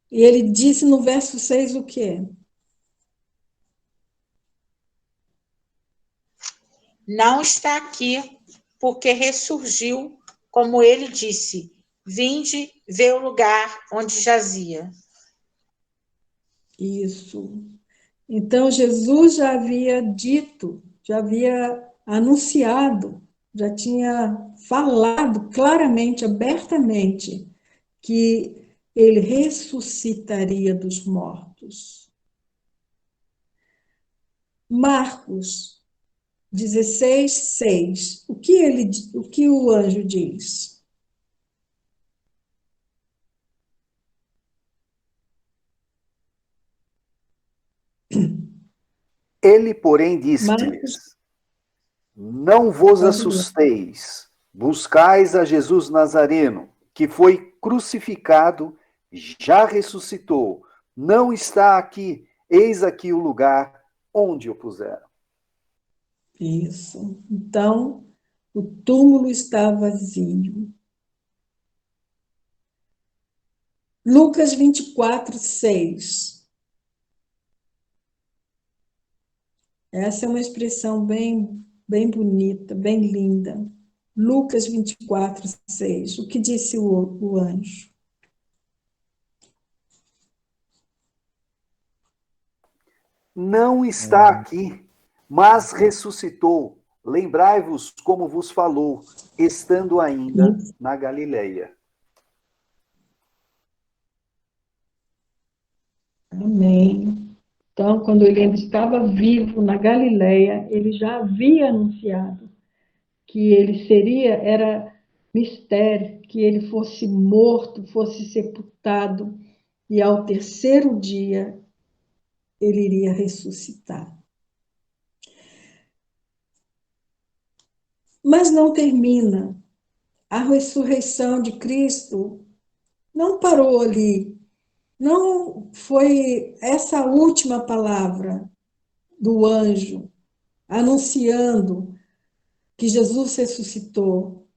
E ele disse no verso 6 o quê? não está aqui, porque ressurgiu, como ele disse: vinde ver o lugar onde jazia. Isso. Então, Jesus já havia dito, já havia anunciado, já tinha falado claramente, abertamente, que ele ressuscitaria dos mortos. Marcos 16:6. O que o anjo diz? Ele, porém, Marcos, disse-lhes: Não vos pode ler. assusteis, buscais a Jesus Nazareno, que foi crucificado, já ressuscitou, não está aqui, eis aqui o lugar onde o puseram. Isso. Então, o túmulo está vazio. Lucas 24:6. Essa é uma expressão bem bonita, bem linda. Lucas 24:6. O que disse o anjo? Não está aqui, mas ressuscitou. Lembrai-vos como vos falou, estando ainda na Galileia. Amém. Então, quando ele ainda estava vivo na Galileia, ele já havia anunciado que ele era mistério, que ele fosse morto, fosse sepultado, e ao terceiro dia ele iria ressuscitar. Mas não termina. A ressurreição de Cristo não parou ali. Não foi essa última palavra do anjo anunciando que Jesus ressuscitou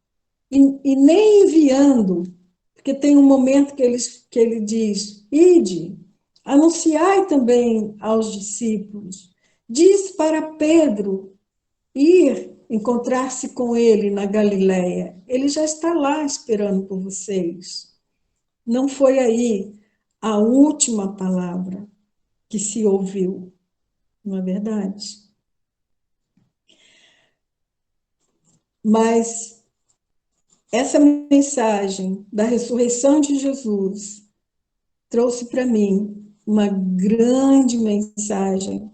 e nem enviando, porque tem um momento que ele diz: ide, anunciai também aos discípulos, diz para Pedro ir encontrar-se com ele na Galileia, ele já está lá esperando por vocês. Não foi aí a última palavra que se ouviu, não é verdade? Mas essa mensagem da ressurreição de Jesus trouxe para mim uma grande mensagem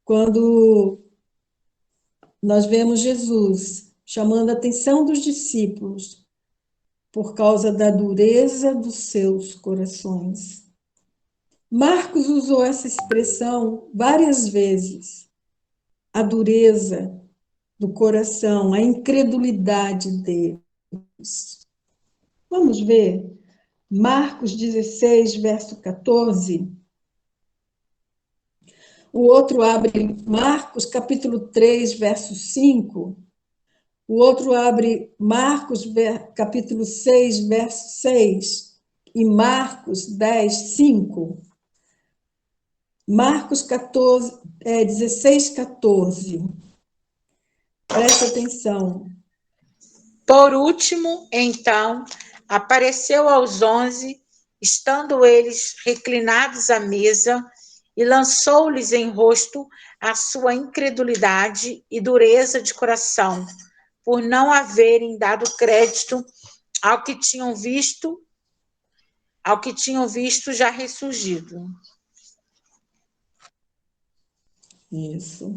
quando nós vemos Jesus chamando a atenção dos discípulos por causa da dureza dos seus corações. Marcos usou essa expressão várias vezes, a dureza do coração, a incredulidade deles. Vamos ver Marcos 16, verso 14. O outro abre Marcos, capítulo 3, verso 5. O outro abre Marcos, capítulo 6, verso 6. E Marcos 10, 5. Marcos 16, 14. Presta atenção. Por último, então, apareceu aos 11, estando eles reclinados à mesa, e lançou-lhes em rosto a sua incredulidade e dureza de coração, por não haverem dado crédito ao que tinham visto já ressurgido. Isso.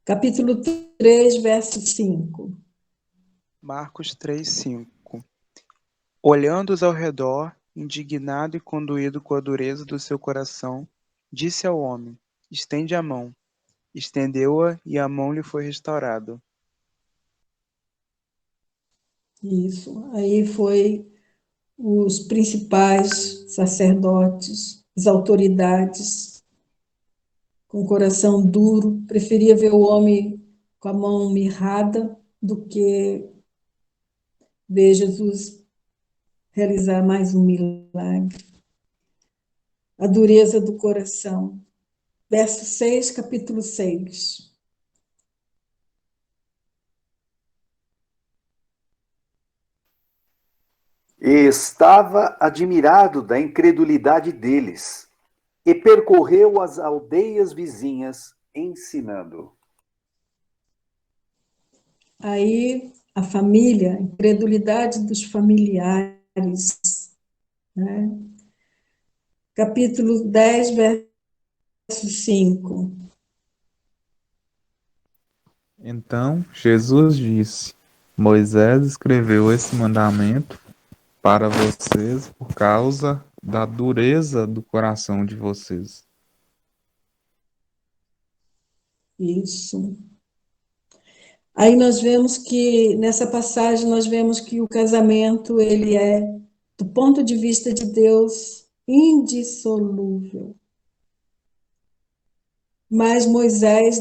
Capítulo 3, verso 5. Marcos 3:5. Olhando-os ao redor, indignado e conduído com a dureza do seu coração, disse ao homem: estende a mão. Estendeu-a e a mão lhe foi restaurada. Isso. Aí foi os principais sacerdotes, as autoridades, com o coração duro, preferia ver o homem com a mão mirrada do que ver Jesus realizar mais um milagre. A dureza do coração. Verso 6, capítulo 6. E estava admirado da incredulidade deles, e percorreu as aldeias vizinhas, ensinando. Aí a família, a incredulidade dos familiares, né? Capítulo 10, verso 5. Então Jesus disse: Moisés escreveu esse mandamento para vocês por causa da dureza do coração de vocês. Isso. Aí nós vemos que, nessa passagem, nós vemos que o casamento, ele é, do ponto de vista de Deus, indissolúvel. Mas Moisés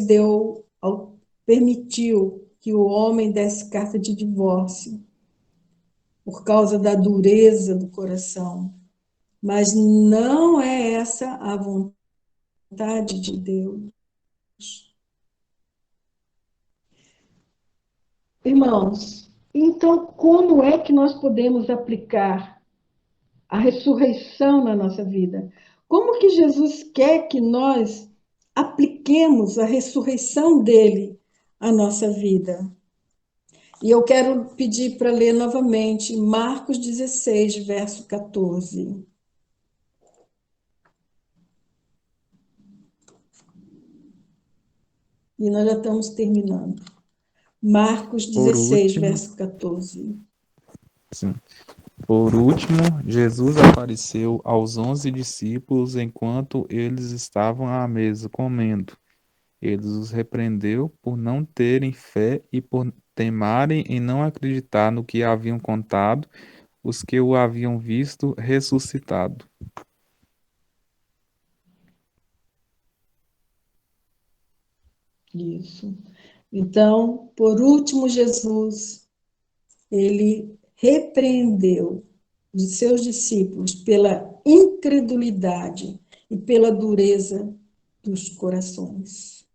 permitiu que o homem desse carta de divórcio por causa da dureza do coração. Mas não é essa a vontade de Deus. Irmãos, então como é que nós podemos aplicar a ressurreição na nossa vida? Como que Jesus quer que nós apliquemos a ressurreição dele à nossa vida? E eu quero pedir para ler novamente Marcos 16, verso 14. E nós já estamos terminando. Marcos Por 16, último, verso 14. sim. Por último, Jesus apareceu aos 11 discípulos enquanto eles estavam à mesa comendo. Ele os repreendeu por não terem fé e por temarem em não acreditar no que haviam contado os que o haviam visto ressuscitado. Isso. Então, por último, Jesus, ele repreendeu os seus discípulos pela incredulidade e pela dureza dos corações.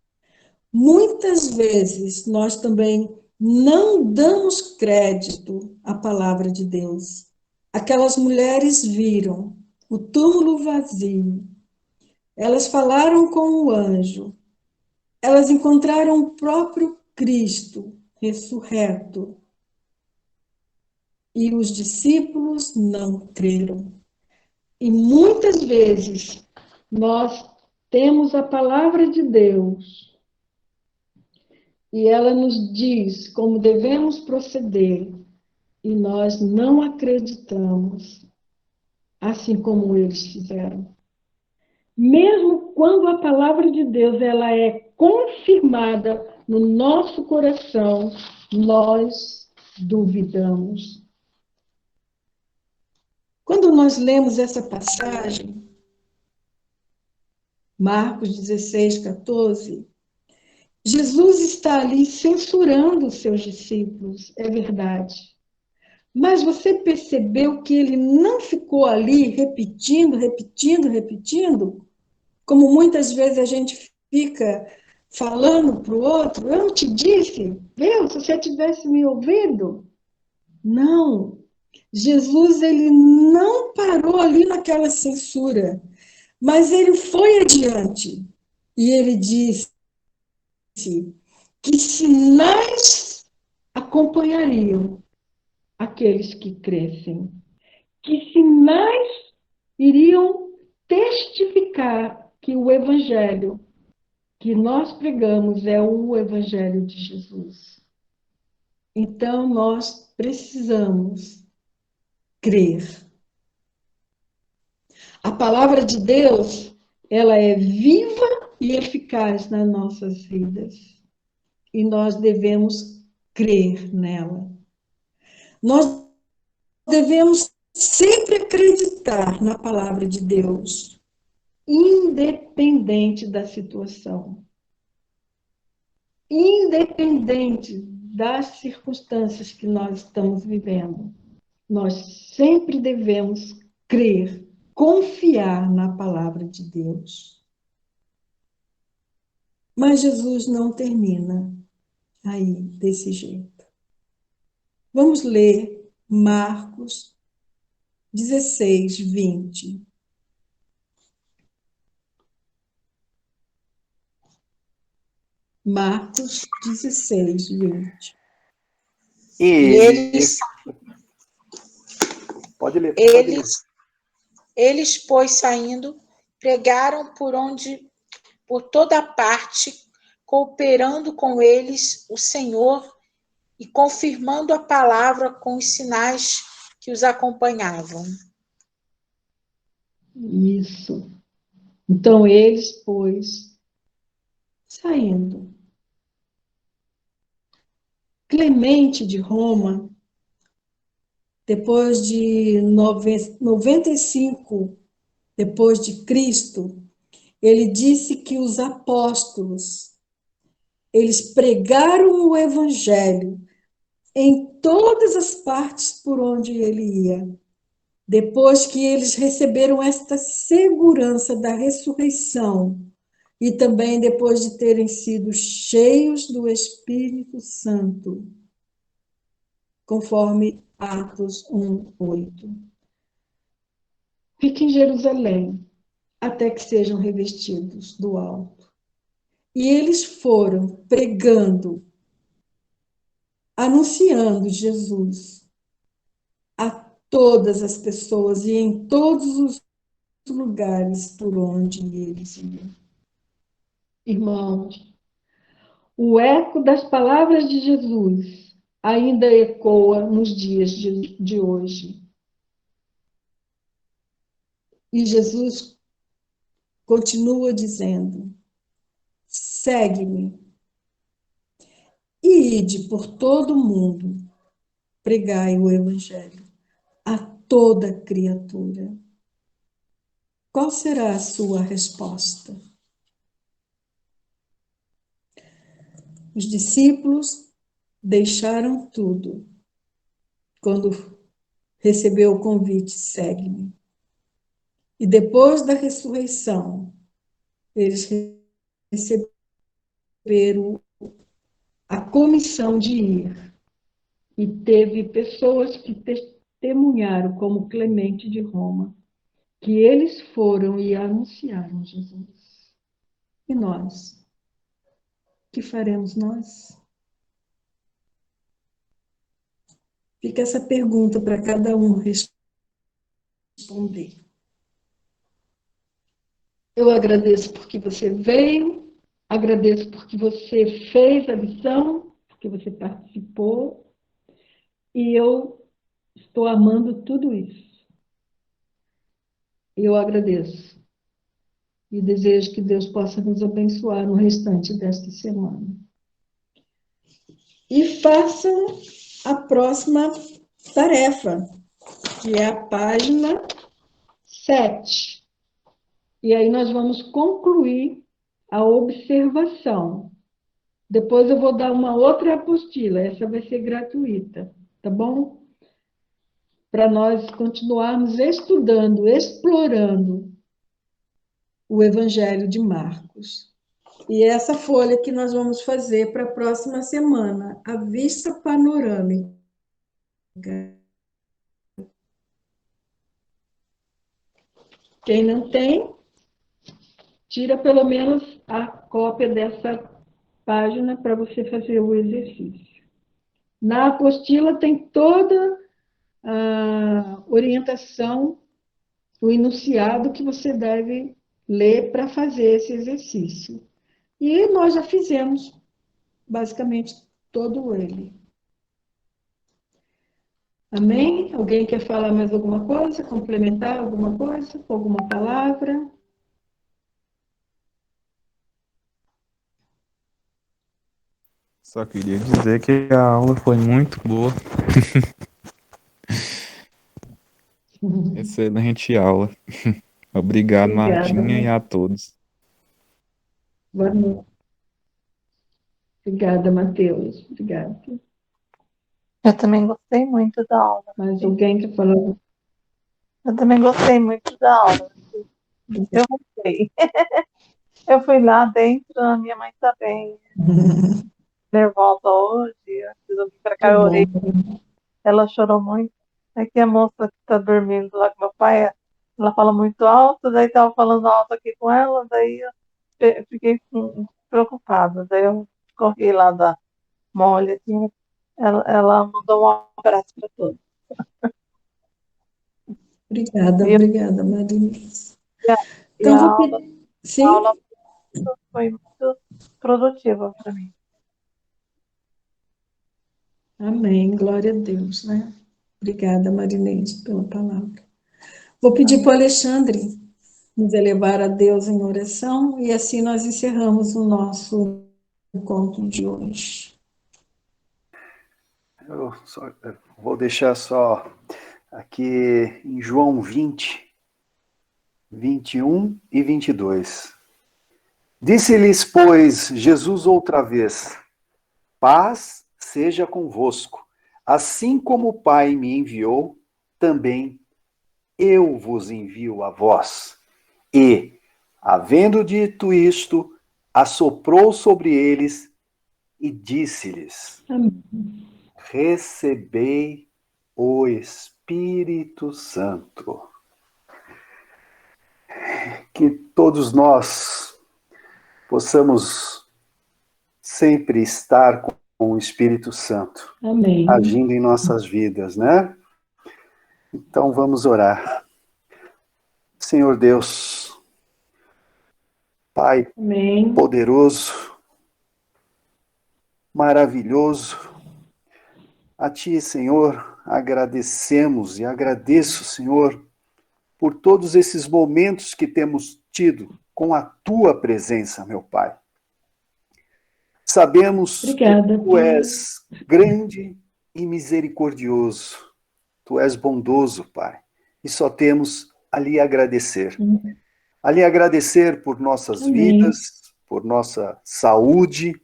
Muitas vezes nós também não damos crédito à palavra de Deus. Aquelas mulheres viram o túmulo vazio, elas falaram com o anjo, elas encontraram o próprio Cristo ressurreto. E os discípulos não creram. E muitas vezes nós temos a palavra de Deus e ela nos diz como devemos proceder e nós não acreditamos, assim como eles fizeram. Mesmo quando a palavra de Deus ela é confirmada no nosso coração, nós duvidamos. Quando nós lemos essa passagem, Marcos 16, 14, Jesus está ali censurando os seus discípulos, é verdade. Mas você percebeu que ele não ficou ali repetindo, como muitas vezes a gente fica falando para o outro, eu não te disse, viu, se você tivesse me ouvido. Não, Jesus ele não parou ali naquela censura, mas ele foi adiante e ele disse que sinais acompanhariam aqueles que crescem, que sinais iriam testificar que o evangelho que nós pregamos é o evangelho de Jesus. Então nós precisamos crer. A palavra de Deus, ela é viva e eficaz nas nossas vidas. E nós devemos crer nela. Nós devemos sempre acreditar na palavra de Deus, independente da situação. Independente das circunstâncias que nós estamos vivendo. Nós sempre devemos crer, confiar na palavra de Deus. Mas Jesus não termina aí desse jeito. Vamos ler Marcos 16, 20. Marcos 16, 20. E eles... Pode ler. Eles, pois, saindo, pregaram por toda parte, cooperando com eles o Senhor e confirmando a palavra com os sinais que os acompanhavam. Isso. Então, eles, pois, saindo. Clemente de Roma, depois de 95 depois de Cristo, ele disse que os apóstolos, eles pregaram o evangelho em todas as partes por onde ele ia. Depois que eles receberam esta segurança da ressurreição e também depois de terem sido cheios do Espírito Santo, conforme Atos 1:8. Fiquem em Jerusalém, até que sejam revestidos do alto. E eles foram pregando, anunciando Jesus a todas as pessoas e em todos os lugares por onde eles iam. Irmãos, o eco das palavras de Jesus ainda ecoa nos dias de hoje. E Jesus continua dizendo: segue-me e ide por todo o mundo, pregai o evangelho a toda criatura. Qual será a sua resposta? Os discípulos deixaram tudo quando recebeu o convite, segue-me. E depois da ressurreição, eles receberam a comissão de ir. E teve pessoas que testemunharam, como Clemente de Roma, que eles foram e anunciaram Jesus. E nós? O que faremos nós? Fica essa pergunta para cada um responder. Eu agradeço porque você veio, agradeço porque você fez a lição, porque você participou, e eu estou amando tudo isso. Eu agradeço. E desejo que Deus possa nos abençoar no restante desta semana. E façam a próxima tarefa, que é a página 7. E aí nós vamos concluir a observação. Depois eu vou dar uma outra apostila, essa vai ser gratuita, tá bom? Para nós continuarmos estudando, explorando o Evangelho de Marcos. E essa folha que nós vamos fazer para a próxima semana, a vista panorâmica. Quem não tem, tira pelo menos a cópia dessa página para você fazer o exercício. Na apostila tem toda a orientação, o enunciado que você deve ler para fazer esse exercício. E nós já fizemos, basicamente, todo ele. Amém? Alguém quer falar mais alguma coisa? Complementar alguma coisa? Alguma palavra? Só queria dizer que a aula foi muito boa. Excelente aula. Obrigado, Obrigada. Martinha, e a todos. Boa noite. Obrigada, Matheus. Obrigada. Eu também gostei muito da aula. Mais alguém quer falar? Eu também gostei muito da aula. Eu gostei. Eu fui lá dentro, a minha mãe está bem nervosa hoje. Antes de eu vir para cá, eu orei. Ela chorou muito. É que a moça que tá dormindo lá com meu pai, ela fala muito alto, daí tava falando alto aqui com ela, daí eu fiquei preocupada. Daí eu corri lá da mole, assim, ela mandou um abraço para todos. Obrigada, E, eu, obrigada, Marinês. e Então, vou pedir. a Sim? aula foi muito produtiva para mim. Amém, glória a Deus, né? Obrigada, Marinês, pela palavra. Vou pedir para o Alexandre nos elevar a Deus em oração e assim nós encerramos o nosso encontro de hoje. Eu vou deixar só aqui em João 20, 21 e 22. Disse-lhes, pois, Jesus outra vez: paz seja convosco. Assim como o Pai me enviou, também eu vos envio a vós. E, havendo dito isto, assoprou sobre eles e disse-lhes: Amém. recebei o Espírito Santo. Que todos nós possamos sempre estar com o Espírito Santo, Amém. agindo em nossas vidas, né? Então vamos orar. Senhor Deus, Pai Amém. poderoso, maravilhoso, a Ti, Senhor, agradecemos e agradeço, Senhor, por todos esses momentos que temos tido com a Tua presença, meu Pai. Sabemos Obrigada, que Tu Pai. és grande e misericordioso. Tu és bondoso, Pai. E só temos a lhe agradecer. A lhe agradecer por nossas Amém. vidas, por nossa saúde,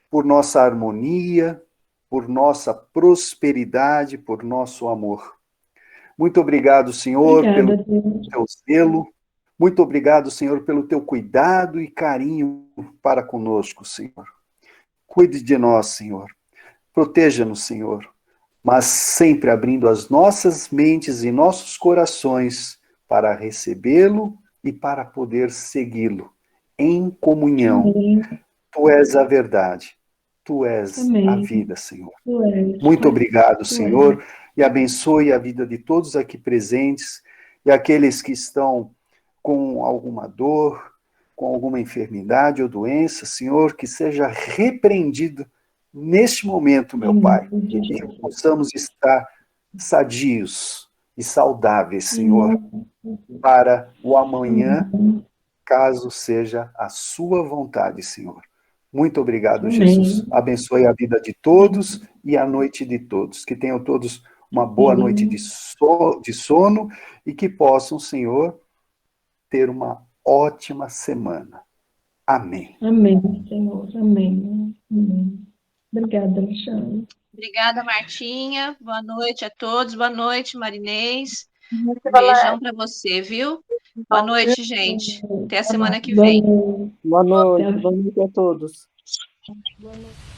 por nossa harmonia, por nossa prosperidade, por nosso amor. Muito obrigado, Senhor, Obrigada, pelo Deus. teu zelo. Muito obrigado, Senhor, pelo teu cuidado e carinho para conosco, Senhor. Cuide de nós, Senhor. Proteja-nos, Senhor, mas sempre abrindo as nossas mentes e nossos corações para recebê-lo e para poder segui-lo em comunhão. Amém. Tu és a verdade, tu és a Amém. vida, Senhor. Tu és, Muito Pai. obrigado, Tu Senhor, és. e abençoe a vida de todos aqui presentes e aqueles que estão com alguma dor, com alguma enfermidade ou doença, Senhor, que seja repreendido neste momento, meu Em Pai, nome de e que Jesus. possamos estar sadios e saudáveis, Em Senhor, nome de Jesus. para o amanhã, Amém. caso seja a sua vontade, Senhor. Muito obrigado, Jesus. Amém. Abençoe a vida de todos e a noite de todos. Que tenham todos uma boa noite de sono e que possam, Senhor, ter uma ótima semana. Amém. Amém, Senhor. Amém. Amém. Obrigada, Alexandre. Obrigada, Martinha. Boa noite a todos. Boa noite, Marinês. Muito Um beijão para você, viu? Boa bom, viu? noite, gente. Até a Boa semana noite. que vem. Boa noite, Até a- boa noite a todos. Boa noite.